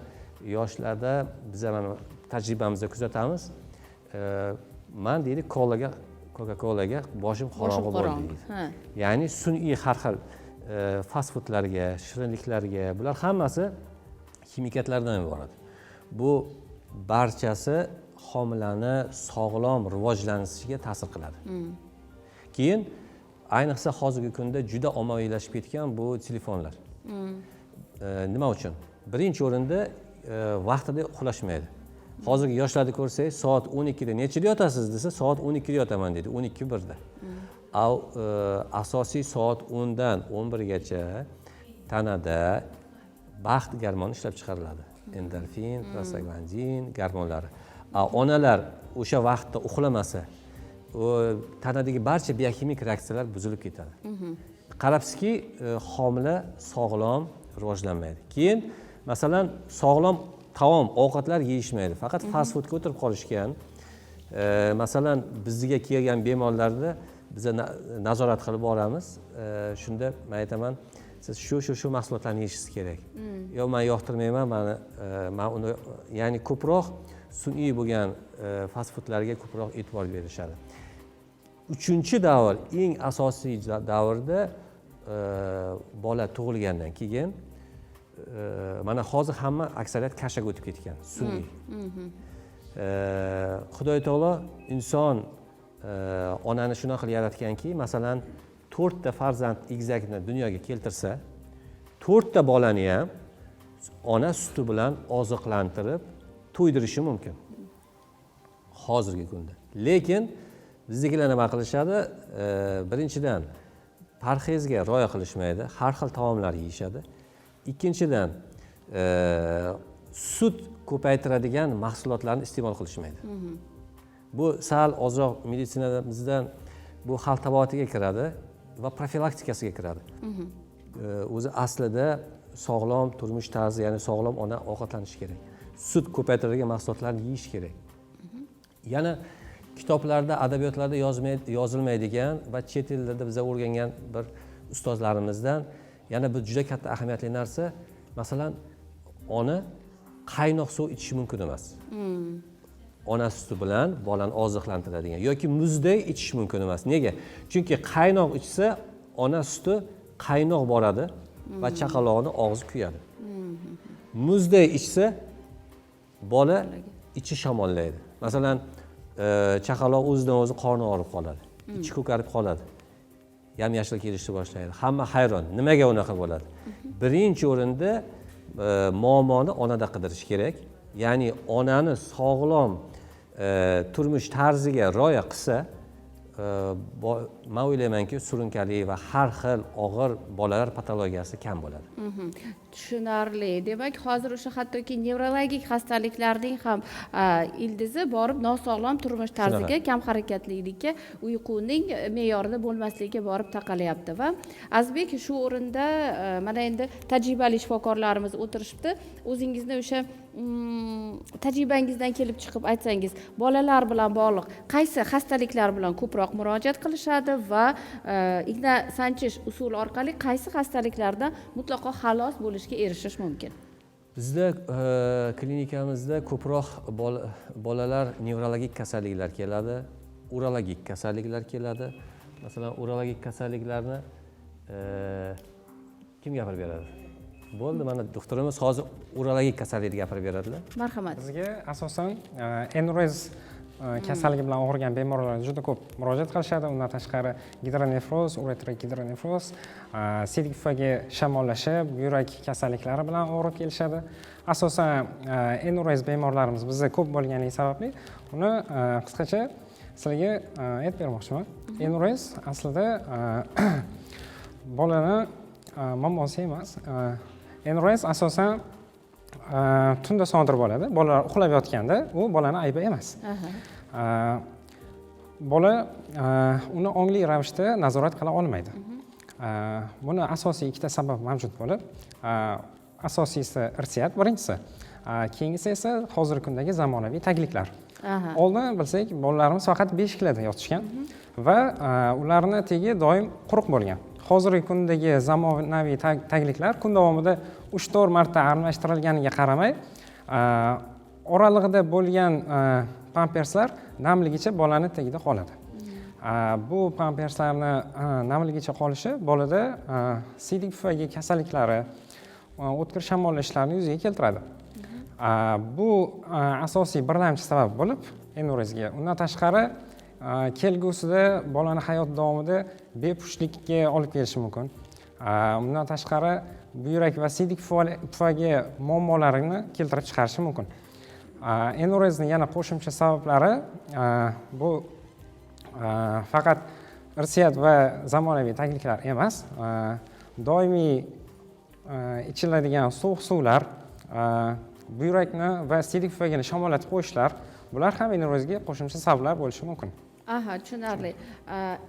yoshlarda biz mana tajribamizda kuzatamiz. Men deydi Coca-Colaga boshim qorong'i bo'ldi deydi. Ya'ni sun'iy har xil fast foodlarga, shirinliklarga, bular hammasi ximikatlardan iborat. Bu barchasi homilani sog'lom rivojlanishiga ta'sir qiladi. Keyin ayniqsa hozirgi kunda juda ommaviylashib ketgan bu telefonlar. Nima uchun? Birinchi o'rinda vaqtida uxlashmaydi. hozirgi yoshlarni ko'rsangiz soat 12da nechida yotasiz desa soat 12da yotaman deydi, 12:01da. Asosiy soat 10 dan 11gacha tanada baxt gormoni ishlab chiqariladi. Endorfin, prostaglandin gormonlari. Onalar o'sha vaqtda uxlamasa, tanadagi barcha biokimik reaksiyalar buzilib ketadi. Qarabsizki, homila sog'lom rivojlanmaydi. Keyin masalan sog'lom taom, ovqatlar yeyishmaydi. Faqat fast foodga o'tirib qolishgan. Masalan, bizga kelgan bemorlarda biz nazorat qilib boramiz. Shunda men aytaman, siz shu mahsulotlarni yeyishingiz kerak. Yo'q, men yoqtirmayman, men uni, ya'ni ko'proq sun'iy bo'lgan fast foodlarga ko'proq e'tibor berishadi. Uchinchi davr, eng asosiy davrda bola tug'ilgandan keyin mana hozir hamma aksariyat kashaga o'tib ketgan, sun'iy. Xudoy taolo inson onani shunaqa qilib yaratganki, masalan 4 ta farzand egizakni dunyoga keltirsa, 4 ta bolani ham ona suti bilan oziqlantirib to'ydirishi mumkin hozirgi kunda. Lekin bizdagilar nima qilishadi? Birinchidan parhezga rioya qilishmaydi, har xil taomlar yeyishadi. Ikkinchidan sut ko'paytiradigan mahsulotlarni iste'mol qilishmaydi. Bu sal ozroq meditsinamizdan bu xalq taboatiga kiradi va profilaktikasiga kiradi. O'zi aslida sog'lom turmush tarzi, ya'ni sog'lom ona ovqatlanishi kerak. Sut ko'paytiradigan mahsulotlarni yeyish kerak. Yana kitoblarda, adabiyotlarda yozilmaydigan va chet ellarda biz o'rgangan bir ustozlarimizdan yana bir juda katta ahamiyatli narsa, masalan, ona qaynoq suv ichishi mumkin emas. Ona suti bilan bolani oziqlantiradigan yoki muzday ichish mumkin emas. Nega? Chunki qaynoq ichsa, ona suti qaynoq boradi va chaqaloqning og'zi kuyadi. Muzday ichsa, bola ichi shamollaydi. Masalan, chaqaloq o'zidan o'zi qorni og'rib qoladi, ichi ko'karib qoladi, yam-yashil kelishni boshlaydi. Hamma hayron, nimaga unaqa bo'ladi? Birinchi o'rinda muammoni onada qidirish kerak. Ya'ni onani sog'lom turmush tarziga rioya qilsa, men o'ylaymanki, surunkali va har xil og'ir bolalar patologiyasi kam bo'ladi. Tushunarli. Demak, hozir o'sha hattoki nevrologik xastaliklarning ham ildizi borib nosog'lom turmush tarziga, kam harakatlilikka, uyquning me'yorida bo'lmasligiga borib taqalyapti. Va Azbek, shu o'rinda mana endi tajribali shifokorlarimiz o'tirishibdi. O'zingizni o'sha tajribangizdan kelib chiqib aytsangiz, bolalar bilan bog'liq qaysi xastaliklar bilan ko'proq murojaat qilishadi va igna sanchish usuli orqali qaysi xastaliklardan mutlaqo xalos bo'lishga erishish mumkin? Bizda klinikamizda ko'proq bolalar nevrologik kasalliklar keladi, urologik kasalliklar keladi. Masalan, urologik kasalliklarni kim gapirib beradi? Bo'ldi, mana doktorimiz hozir urologik kasallikni gapirib beradilar. Marhamat. Bizga asosan enurez kasalligi bilan og'rigan bemorlar juda ko'p murojaat qilishadi. Undan tashqari gidronefroz, uretrik gidronefroz, sidik pufagi shamollashib, yurak kasalliklari bilan og'rib kelishadi. Asosan enurez bemorlarimiz bizda ko'p bo'lganligi sababli uni qisqacha sizlarga aytib bermoqchiman. Enurez aslida bolani muammosi emas. Enurez asosan tunda sodir bo'ladi. Bolalar uxlab yotganda u bolani aybi emas. Bola uni ongli ravishda nazorat qila olmaydi. Buni asosiy ikkita sabab mavjud bo'lib, asosiysi irsiyat birinchisi, keyingisi esa hozirgi kundagi zamonaviy tagliklar. Oldin bilsak, bolalarimiz faqat beshiklarda yotishgan va ularning tegi doim quruq bo'lgan. Hozirgi kundagi zamonaviy tagliklar kun davomida 3-4 marta almashtirilganiga qaramay, oralig'ida bo'lgan pamperslar namligicha bolani tagida qoladi. Bu pamperslarni namligicha qolishi bolada sidik pufagi kasalliklari, o'tkir shamollashlarni yuzaga keltiradi. Bu asosiy birlamchi sabab bo'lib enurezga. Undan tashqari kelgusida bolani hayot davomida bepushtlikka olib kelishi mumkin. Undan tashqari buyrak va sidik pufagi muammolarini keltirib chiqarishi mumkin. Enurezni yana qo'shimcha sabablari bu faqat irsiyat va zamonaviy tagliklar emas. Doimiy ichiladigan sovuq suvlar, buyrakni va siydik pufagini shamollatib qo'yishlar, bular ham enurezga qo'shimcha sabablar bo'lishi mumkin. Aha, tushunarli.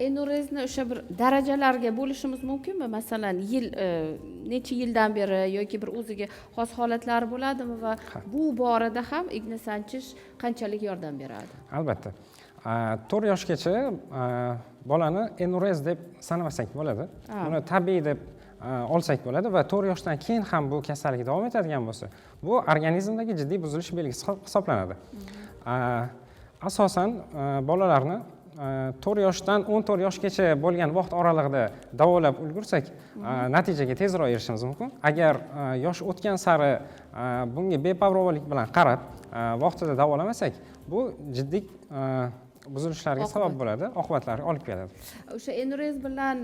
Enurezni o'sha bir darajalarga bo'lishimiz mumkinmi? Masalan, necha yildan beri yoki bir o'ziga xos holatlari bo'ladimi va bu borada ham igna sanchish qanchalik yordam beradi? Albatta. 4 yoshgacha bolani enurez deb sanamasak bo'ladi. Uni tabiiy deb olsak bo'ladi va 4 yoshdan keyin ham bu kasallik davom etadigan bo'lsa, bu organizmdagi jiddiy buzilish belgisi hisoblanadi. Asosan bolalarni 4 yoshdan 14 yoshgacha bo'lgan vaqt oralig'ida davolab ulgursak, natijaga tezroq erishishimiz mumkin. Agar yosh o'tgan sari bunga beparvolik bilan qarab, vaqtida davolamasak, bu jiddiy buzilishlarga sabab bo'ladi, oqibatlarga olib keladi. O'sha enurez bilan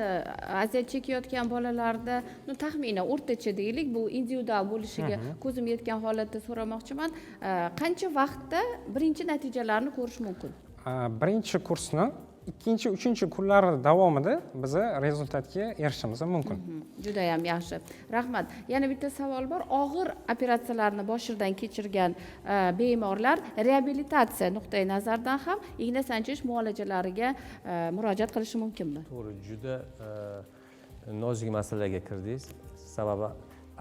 aziyat chekayotgan bolalarda, taxminan o'rtacha deylik, bu individual bo'lishiga ko'zim yetgan holatda so'ramoqchiman. Qancha vaqtda birinchi natijalarni ko'rish mumkin? Birinchi kursni 2-3 kunlar davomida biz rezultatga erishishimiz mumkin. Juda ham yaxshi. Rahmat. Yana bitta savol bor. Og'ir operatsiyalarni boshidan kechirgan bemorlar reabilitatsiya nuqtai nazaridan ham igna sanchish muolajalariga murojaat qilishi mumkinmi? To'g'ri, juda nozik masalaga kirdingiz. Sababi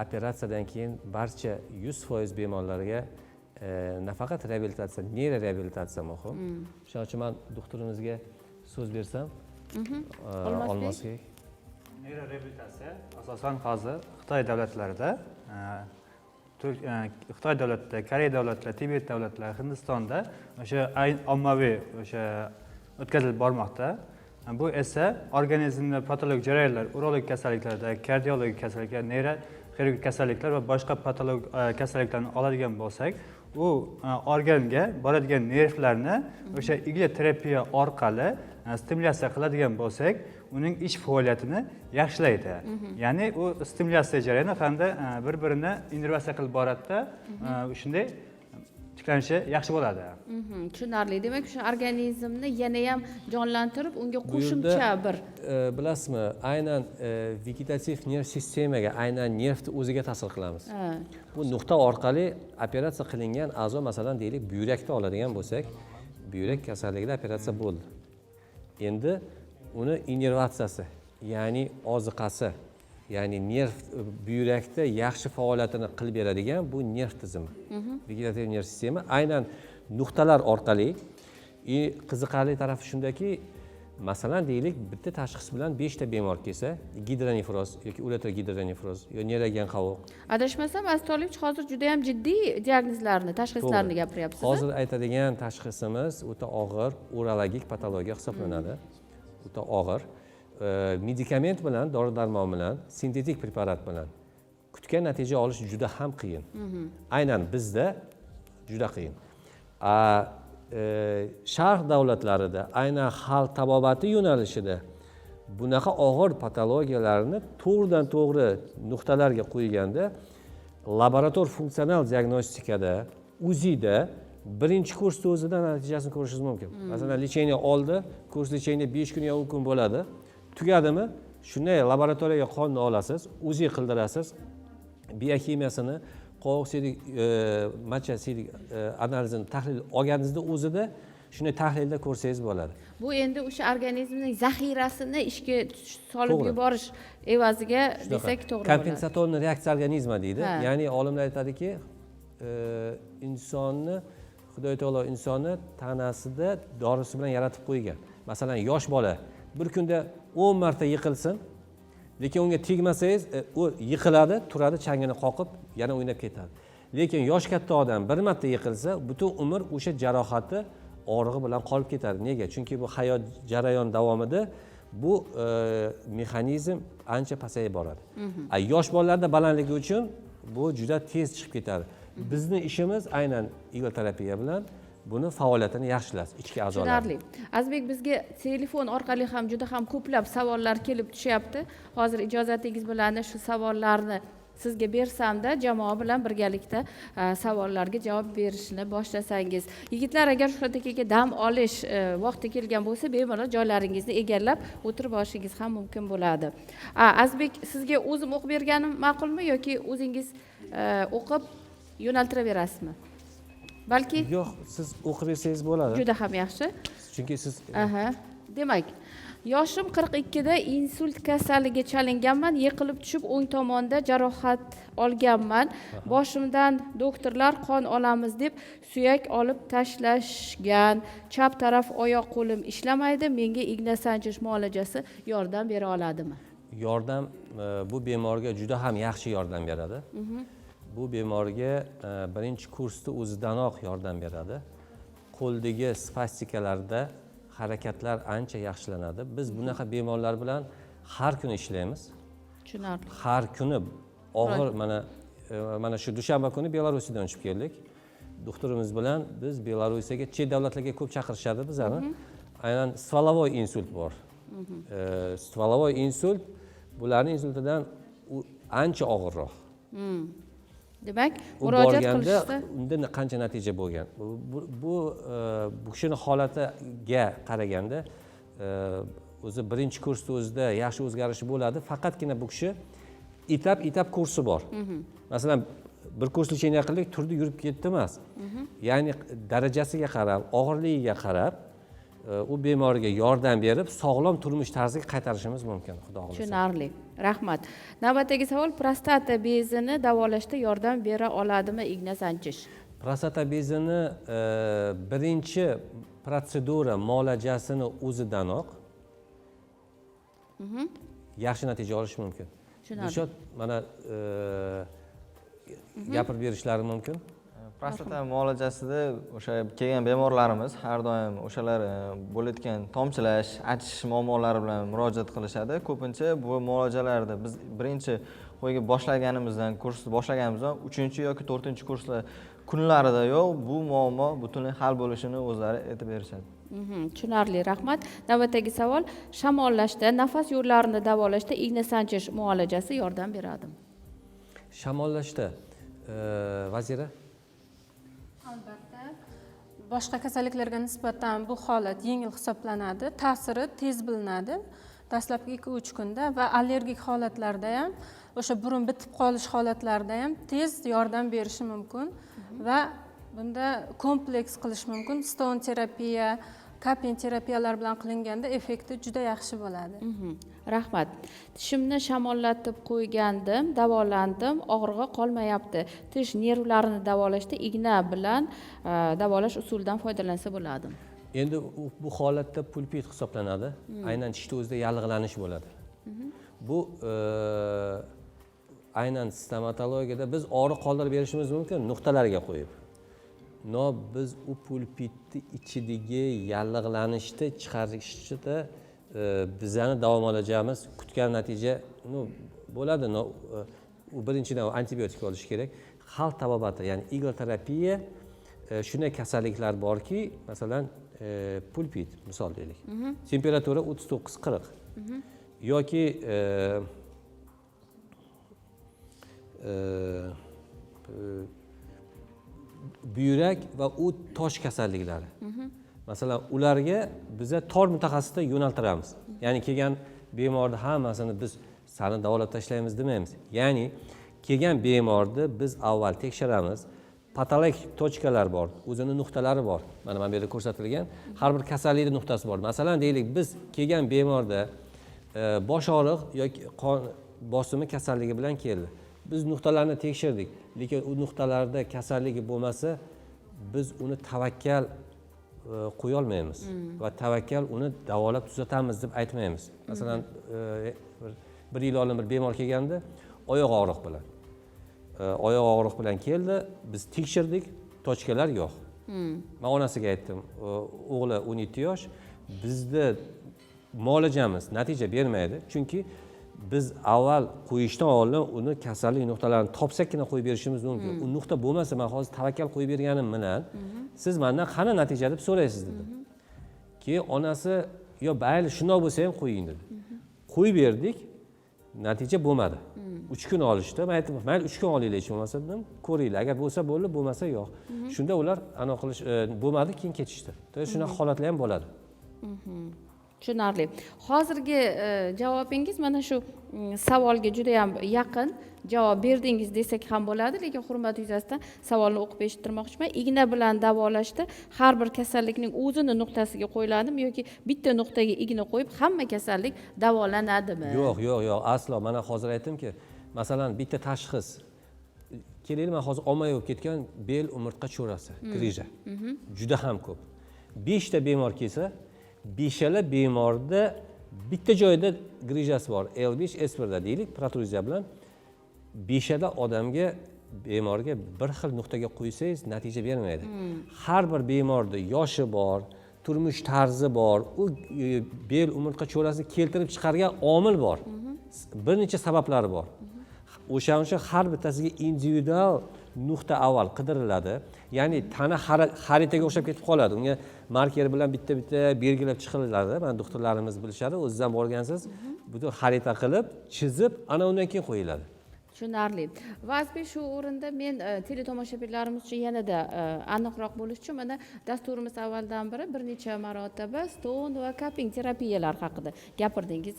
operatsiyadan keyin barcha 100% bemorlarga nafaqat reabilitatsiya, neyroreabilitatsiya muhim. Shuning uchun men doktorimizga so'z bersam, Olmosbek. Neyroreabilitatsiya asosan hozir Xitoy davlatlarida, Xitoy davlatida, Koreya davlatida, Tibet davlatida, Hindistonda o'sha ommaviy o'sha o'tkazilib bormoqda. Bu esa organizmda patologik jarayonlar, urologik kasalliklarda, kardiologik kasalliklar, neyroxirurgik kasalliklar va boshqa patologik kasalliklarni oladigan bo'lsak, u organga boradigan nervlarni o'sha igna terapiya orqali stimulyatsiya qiladigan bo'lsak, uning ish faoliyatini yaxshilaydi. Ya'ni u stimulyatsiya jarayoni hamda bir-birini innervatsiya qilib boradida, shunday tiklanishi yaxshi bo'ladi. Tushunarli. Demak, o'sha organizmni yana ham jonlantirib, unga qo'shimcha bir bilasizmi, aynan vegetativ nerv sistemaga, aynan nervni o'ziga ta'sir qilamiz. Bu nuqta orqali operatsiya qilingan a'zo, masalan, deylik, buyrakni oladigan bo'lsak, buyrak kasalligida operatsiya bo'ldi. Endi uni innervatsiyasi, ya'ni oziqasi, ya'ni nerv buyrakda yaxshi faoliyatini qilib beradigan bu nerv tizimi. Vegetativ nerv sistema aynan nuqtalar orqali, qiziqarli tarafi shundaki, masalan deylik, bitta tashxis bilan 5 ta bemor kelsa, gidronefroz yoki uretrogidronefroz yoki neragan qovoq. Adashmasam, Astolevich hozir juda ham jiddiy diagnozlarni, tashxislarni gapiryapsiz. Hozir aytadigan tashxisimiz o'ta og'ir urologik patologiya hisoblanadi. O'ta og'ir. Medikament bilan, dori-darmon bilan, sintetik preparat bilan kutgan natija olish juda ham qiyin. Aynan bizda juda qiyin. Sharq davlatlarida, aynan xalq tabobati yo'nalishida bunaqa og'ir patologiyalarni to'g'ridan to'g'ri nuqtalarga qo'yganda, laborator funksional diagnostikada, UZIda birinchi kursda o'zida natijasini ko'rishingiz mumkin. Masalan, lecheniya oldi, kurs lecheniya 5 kun yo 10 kun bo'ladi. Tugadimi? Shunday laboratoriyaga qonni olasiz, UZI qildirasiz, biokimiyasini, qovoq siydik, macha siydik analizini tahlil olganingizda o'zida shunday tahlilda ko'rsangiz bo'ladi. Bu endi o'sha organizmning zaxirasini ishga solib yuborish evaziga desak to'g'ri bo'ladi. Kompensatorniy reaksiya organizmi deydi. Ya'ni olimlar aytadiki, insonni, Xudo taolo insonni tanasida dorisi bilan yaratib qo'ygan. Masalan, yosh bola bir kunda 10 marta yiqilsin, lekin unga tegmasangiz, u yiqiladi, turadi, changini qoqib, yana o'ynab ketadi. Lekin yosh katta odam bir marta yiqilsa, butun umr o'sha jarohati og'rig'i bilan qolib ketadi. Nega? Chunki bu hayot jarayon davomida bu mexanizm ancha pasayib boradi. Yosh bolalarda balandligi uchun bu juda tez chiqib ketadi. Bizni ishimiz aynan igna terapiya bilan buni faoliyatini yaxshilash, ichki a'zolar. Tushunarli. Azbek, bizga telefon orqali ham juda ham ko'plab savollar kelib tushyapti. Hozir ijozatingiz bilan shu savollarni sizga bersamda jamoa bilan birgalikda savollarga javob berishni boshlasangiz. Yigitlar, agar Shuhrat akaga dam olish vaqti kelgan bo'lsa, bemalol joylaringizni egallab o'tirib olishingiz ham mumkin bo'ladi. Azbek, sizga o'zim o'qib berganim ma'qulmi yoki o'zingiz o'qib yo'naltiraverasizmi? Balki yo'q, siz o'qib bersangiz bo'ladi. juda ham yaxshi. Chunki siz Demak, yoshim 42 da insult kasalligiga chalinganman, yiqilib tushib o'ng tomonda jarohat olganman. Boshimdan doktorlar qon olamiz deb suyak olib tashlashgan. Chap taraf oyoq qo'lim ishlamaydi. Menga igna sanchish muolajasi yordam bera oladimi? Yordam bu bemorga juda ham yaxshi yordam beradi. Bu bemorga birinchi kursda o'zidanoq yordam beradi. Qo'ldagi spastikalarda harakatlar ancha yaxshilanadi. Biz bunaqa bemorlar bilan har kuni ishlaymiz. Tushunarli. Har kuni og'ir mana shu dushanba kuni Belarusdan uchib keldik. Doktorimiz bilan biz Belorussiyaga, chet davlatlarga ko'p chaqirishadi bizani. Aynan стволовой insult bor. Стволовой insult bularning insultidan ancha og'irroq. Demak, u murojaat borganda qilishda unda qancha natija bo'lgan. Bu kishini holatiga qaraganda o'zi birinchi kursda o'zida yaxshi o'zgarish bo'ladi. Faqatgina bu kishi etap kursi bor. Masalan, bir kursli chaynak qildik, turdi, yurib ketdi emas. Ya'ni darajasiga qarab, og'irligiga qarab u bemorga yordam berib, sog'lom turmush tarziga qaytarishimiz mumkin, xudo xohlasa. tushunarli. Rahmat. Navbatdagi savol, prostata bezini davolashda yordam bera oladimi igna sanchish? Prostata bezini birinchi protsedura muolajasini o'zidanoq yaxshi natija olish mumkin. Dilshod, mana gapirib berishlari mumkin. Prostata muolajasida o'sha kelgan bemorlarimiz har doim o'shalar bo'layotgan tomchilash, achish muammolari bilan murojaat qilishadi. Ko'pincha bu muolajalarda biz birinchi qo'yga boshlaganimizdan, kursni boshlaganimizdan 3 yoki 4 kurslar kunlarida yo'q, bu muammo butunlay hal bo'lishini o'zlari aytib berishadi. Tushunarli, rahmat. Navbatdagi savol, shamollashda, nafas yo'llarini davolashda igna sanchish muolajasi yordam beradimi? Shamollashda Vazira? Albatta, boshqa kasalliklarga nisbatan bu holat yengil hisoblanadi, ta'siri tez bilinadi. Dastlabki 2-3 kunda va allergik holatlarda ham, o'sha burun bitib qolish holatlarida ham tez yordam berishi mumkin va bunda kompleks qilish mumkin. Ston terapiya, kapin terapiyalar bilan qilinganda effekti juda yaxshi bo'ladi. Rahmat. Tishimni shamollatib qo'ygandim, davolandim, og'rig'i qolmayapti. Tish nervlarini davolashda igna bilan davolash usulidan foydalansa bo'ladimi? Endi bu holatda pulpit hisoblanadi. Aynan tishda o'zida yallig'lanish bo'ladi. Bu aynan stomatologiyada biz og'riq qoldirib berishimiz mumkin nuqtalarga qo'yib. No, biz u pulpitni ichidagi yallig'lanishni chiqarishda bizani davom olajamiz kutgan natija bo'ladi. U birinchidan antibiotik olish kerak. Xalq tabobati, ya'ni igloterapiya shunday kasalliklar borki, masalan, pulpit misol deylik. Temperatura 39-40 yoki buyrak va u tosh kasalliklari. Masalan, ularga biza tor mutaxassisda yo'naltiramiz. Ya'ni kelgan bemorni hammasini biz sani davolab tashlaymiz demaymiz. Ya'ni kelgan bemorni biz avval tekshiramiz. Patologik tochkalar bor, o'zini nuqtalari bor. Mana bu yerda ko'rsatilgan har bir kasallikning nuqtasi bor. Masalan, deylik, biz kelgan bemorda bosh og'riq yoki qon bosimi kasalligi bilan keldi. Biz nuqtalarni tekshirdik, lekin u nuqtalarda kasalligi bo'lmasa, biz uni tavakkal qo'ya olmaymiz va tavakkal uni davolab tuzatamiz deb aytmaymiz. Masalan, bir yil oldin bir bemor kelganda oyoq og'riq bilan. Oyoq og'riq bilan keldi, biz tekshirdik, tochkalar yo'q. Men onasiga aytdim, o'g'li 17 yosh, bizda muolajamiz natija bermaydi, chunki biz avval qo'yishdan oldin uni kasallik nuqtalarini topsakkina qo'yib berishimiz mumkin. U nuqta bo'lmasa, men hozir tavakkal qo'yib berganim bilan siz mendan qani natija deb so'raysiz dedi. Keyin onasi, "Yo, bayli shundoq bo'lsa ham qo'ying" dedi. Qo'yib berdik, natija bo'lmadi. 3 kun olishdi. Men aytdim, mayli 3 kun olinglar hech bo'lmasa dedim, ko'ringlar. Agar bo'lsa bo'ldi, bo'lmasa yo'q. Shunda ular anaqa qilish bo'lmadi, keyin ketishdi. Shunaqa holatlar ham bo'ladi. Tushunarli. Hozirgi javobingiz mana shu savolga juda ham yaqin javob berdingiz desak ham bo'ladi, lekin hurmat yuzasidan savolni o'qib eshittirmoqchiman. Igna bilan davolashda har bir kasallikning o'zini nuqtasiga qo'yiladimi yoki bitta nuqtaga igna qo'yib hamma kasallik davolanadimi? Yo'q, aslo. Mana hozir aytdimki, masalan, bitta tashxis. Kelaylik, men hozir ommaviy bo'lib ketgan bel umurtqa cho'rasi, grija. Juda ham ko'p. 5 ta bemor kelsa, beshala bemorda bitta joyda grijasi bor. L5, S1 da deylik, protruziya bilan beshala odamga bemorga bir xil nuqtaga qo'ysangiz natija bermaydi. Har bir bemorda yoshi bor, turmush tarzi bor, u bel umurtqa cho'rasini keltirib chiqargan omil bor. Bir necha sabablari bor. O'shaning uchun har bittasiga individual nuqta avval qidiriladi. Ya'ni tana xaritaga o'xshab ketib qoladi. Unga marker bilan bitta-bitta belgilab chiqiladi. Mana doktorlarimiz bilishadi, o'zingizdan borgansiz, butun xarita qilib, chizib, ana undan keyin qo'yiladi. Tushunarli. Vazbek, shu o'rinda men teletomoshabinlarimiz uchun yanada aniqroq bo'lish uchun mana dasturimiz avvaldan beri bir necha marotaba ston va cupping terapiyalar haqida gapirdingiz.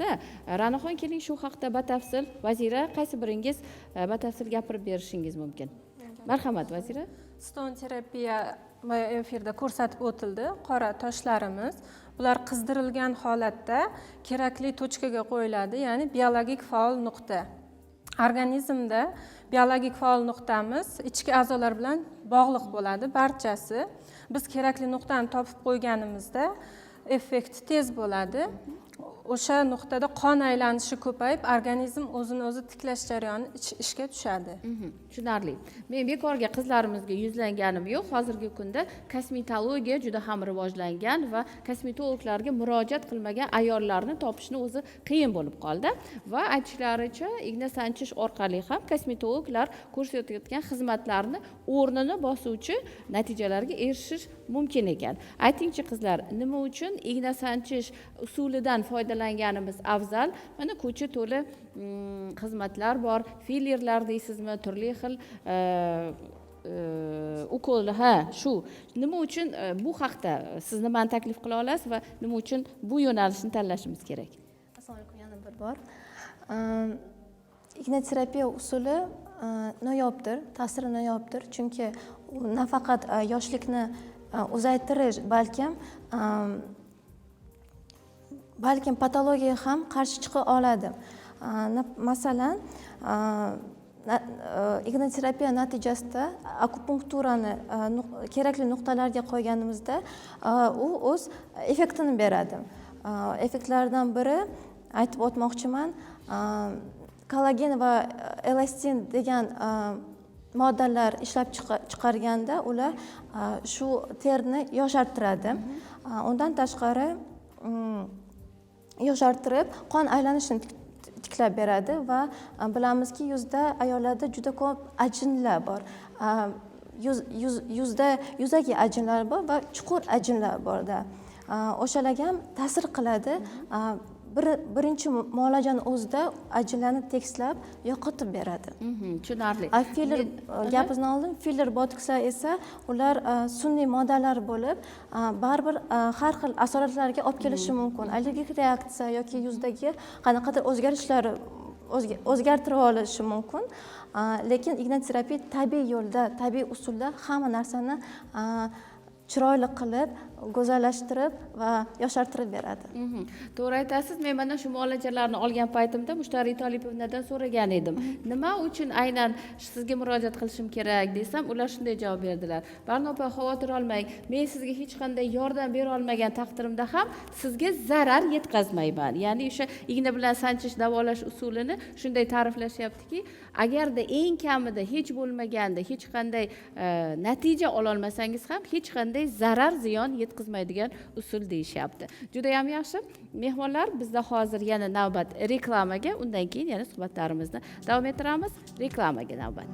Ranaxon, keling shu haqida batafsil, Vazira, qaysi biringiz batafsil gapirib berishingiz mumkin? Marhamat, Vazira. Ston terapiya efirda ko'rsatib o'tildi. Qora toshlarimiz bular qizdirilgan holatda kerakli tochkaga qo'yiladi, ya'ni biologik faol nuqta. Organizmda biologik faol nuqtamiz ichki a'zolar bilan bog'liq bo'ladi barchasi. Biz kerakli nuqtani topib qo'yganimizda effekt tez bo'ladi. O'sha nuqtada qon aylanishi ko'payib, organizm o'zini o'zi tiklash jarayoni ishga tushadi. Tushunarli. Men bekorga qizlarimizga yuzlanganim yo'q. Hozirgi kunda kosmetologiya juda ham rivojlangan va kosmetologlarga murojaat qilmagan ayollarni topishni o'zi qiyin bo'lib qoldi va aytishlaricha igna sanchish orqali ham kosmetologlar ko'rsatayotgan xizmatlarni o'rnini bosuvchi natijalarga erishish mumkin ekan. Aytingchi qizlar, nima uchun igna sanchish usulidan foydalanganimiz afzal? Mana ko'cha to'la xizmatlar bor, fillerlar deysizmi, turli xil ukol, shu. Nima uchun bu haqda siz nimani taklif qila olasiz va nima uchun bu yo'nalishni tanlashimiz kerak? Assalomu alaykum, yana bir bor. Igna terapiya usuli noyobdir, ta'siri noyobdir, chunki u nafaqat yoshlikni uzaytirish, balkim patologiyaga ham qarshi chiqa oladi. Masalan, igna terapiya natijasida akupunkturani kerakli nuqtalarga qo'yganimizda u o'z effektini beradi. Effektlardan biri aytib o'tmoqchiman, kollagen va elastin degan moddalar ishlab chiqarganda ular shu terni yoshartiradi. Undan tashqari yoshartirib qon aylanishini tiklab beradi va bilamizki, yuzda ayollarda juda ko'p ajinlar bor. Yuzaki ajinlar bor va chuqur ajinlar borda. O'shalarga ham ta'sir qiladi. Birinchi muolajani o'zida ajinlarni tekislab yo'qotib beradi. Tushunarli. Filler gapingizni oldim. Filler botokslar esa ular sun'iy moddalar bo'lib, baribir har xil asoratlarga olib kelishi mumkin. Allergik reaksiya yoki yuzdagi qanaqadir o'zgarishlarni o'zgartirib olishi mumkin. Lekin igna terapiya tabiiy yo'lda, tabiiy usulda hamma narsani chiroyli qilib, go'zallashtirib va yoshartirib beradi. To'g'ri aytasiz. Men mana shu muolajalarni olgan paytimda Mushtariy Tolipovnadan so'ragan edim. Nima uchun aynan sizga murojaat qilishim kerak desam, ular shunday javob berdilar. Barnopa, xavotir olmang. Men sizga hech qanday yordam bera olmagan taqdirimda ham sizga zarar yetkazmayman. Ya'ni o'sha igna bilan sanchish davolash usulini shunday ta'riflashyaptiki, agarda eng kamida hech bo'lmaganda hech qanday natija ola olmasangiz ham hech qanday zarar ziyon yetkazmaydigan usul deyishyapti. Juda ham yaxshi. Mehmonlar, bizda hozir yana navbat reklamaga, undan keyin yana suhbatlarimizni davom ettiramiz. Reklamaga navbat.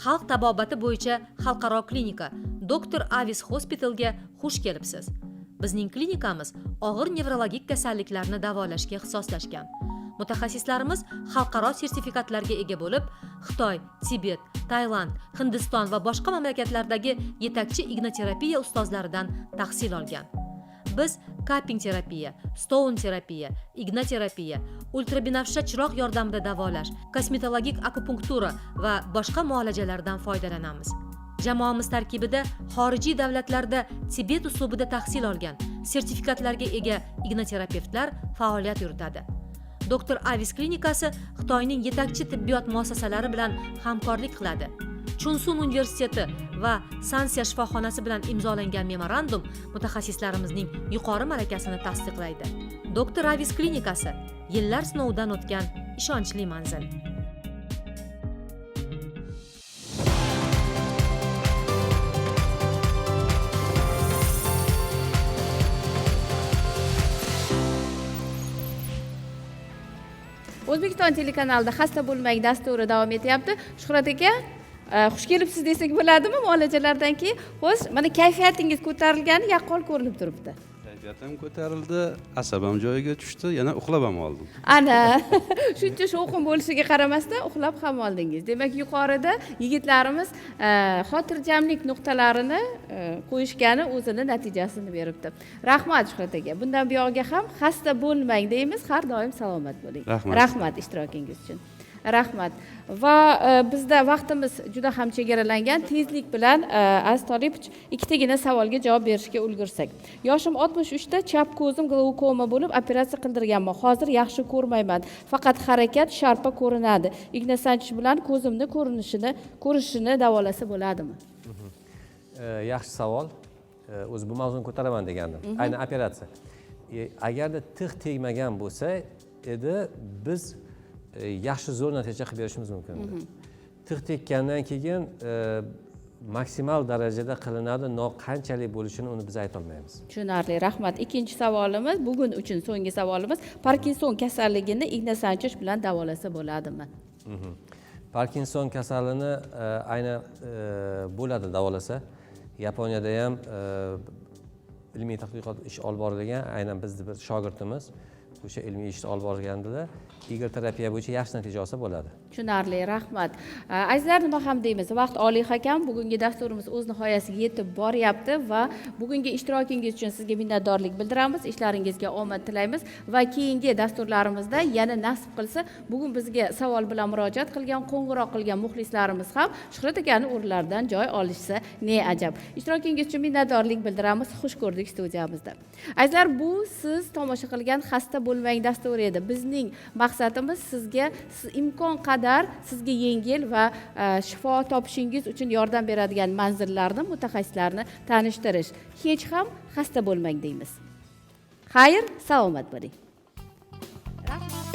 xalq tabobati bo'yicha xalqaro klinika Dr. Avis Hospitalga xush kelibsiz. Bizning klinikamiz og'ir nevrologik kasalliklarni davolashga ixtisoslashgan. Mutaxassislarimiz xalqaro sertifikatlarga ega bo'lib, Xitoy, Tibet, Tailand, Hindiston va boshqa mamlakatlardagi yetakchi ignoterapiya ustozlaridan tahsil olgan. Biz cupping terapiya, stone terapiya, ignoterapiya, ultrabinafsha chiroq yordamida davolash, kosmetologik akupunktura va boshqa muolajalardan foydalanamiz. Jamoamiz tarkibida xorijiy davlatlarda Tibet uslubida tahsil olgan, sertifikatlarga ega ignoterapevtlar faoliyat yuritadi. Dr. Avis klinikasi Xitoyning yetakchi tibbiyot muassasalari bilan hamkorlik qiladi. Chunsun universiteti va Sansia shifoxonasi bilan imzolangan memorandum mutaxassislarimizning yuqori malakasini tasdiqlaydi. Dr. Avis klinikasi yillar sinovidan o'tgan ishonchli manzil. O'zbekiston telekanalida xasta bo'lmang dasturi davom etyapti. Shuhrat aka, xush kelibsiz desak bo'ladimi muolajalardan keyin? Xo'sh, mana kayfiyatingiz ko'tarilgani yaqqol ko'rinib turibdi. Kayfiyatim ko'tarildi, asabam joyiga tushdi, yana uxlab ham oldim. Ana, shuncha shovqin bo'lishiga qaramasdan uxlab ham oldingiz. Demak, yuqorida yigitlarimiz xotirjamlik nuqtalarini qo'yishgani o'zini natijasini beribdi. Rahmat Shuhrat aka. Bundan buyog'iga ham xasta bo'lmang deymiz, har doim salomat bo'ling. Rahmat ishtirokingiz uchun. Rahmat. Va bizda vaqtimiz juda ham chegaralangan. Tezlik bilan Aziz Tolipovich ikkitagina savolga javob berishga ulgursak. Yoshim 63 da, chap ko'zim glaukoma bo'lib operatsiya qildirganman. Hozir yaxshi ko'rmayman. Faqat harakat sharpa ko'rinadi. Igna sanchish bilan ko'zimni ko'rishini davolasa bo'ladimi? Yaxshi savol. O'zi bu mavzuni ko'taraman degandim. Aynan operatsiya. Agarda tig' tegmagan bo'lsa edi, biz yaxshi zo'r natija qilib berishimiz mumkin edi. Tig' tekkandan keyin maksimal darajada qilinadi, qanchalik bo'lishini uni biz ayta olmaymiz. Tushunarli, rahmat. Ikkinchi savolimiz, bugun uchun so'nggi savolimiz, Parkinson kasalligini igna sanchish bilan davolasa bo'ladimi? Parkinson kasalini aynan bo'ladi davolasa. Yaponiyada ham ilmiy tadqiqot ish olib borilgan, aynan bizning bir shogirdimiz o'sha ilmiy ishni olib borgandilar. Igna terapiya bo'yicha yaxshi natija olsa bo'ladi. Tushunarli, rahmat. Azizlar, nima ham deymiz, vaqt oliy hakam. Bugungi dasturimiz o'z nihoyasiga yetib boryapti va bugungi ishtirokingiz uchun sizga minnatdorlik bildiramiz. Ishlaringizga omad tilaymiz va keyingi dasturlarimizda yana nasib qilsa, bugun bizga savol bilan murojaat qilgan, qo'ng'iroq qilgan muxlislarimiz ham Shuhrat akani o'rnlaridan joy olishsa ne ajab. Ishtirokingiz uchun minnatdorlik bildiramiz. Xush ko'rdik studiyamizda. Azizlar, bu siz tomosha qilgan xasta bo'lmang dasturi edi. Bizning maqsadimiz sizga imkon qadar sizga yengil va shifo topishingiz uchun yordam beradigan manzillarni, mutaxassislarni tanishtirish. Hech ham xasta bo'lmang deymiz. Xayr, salomat bo'ling. Rahmat.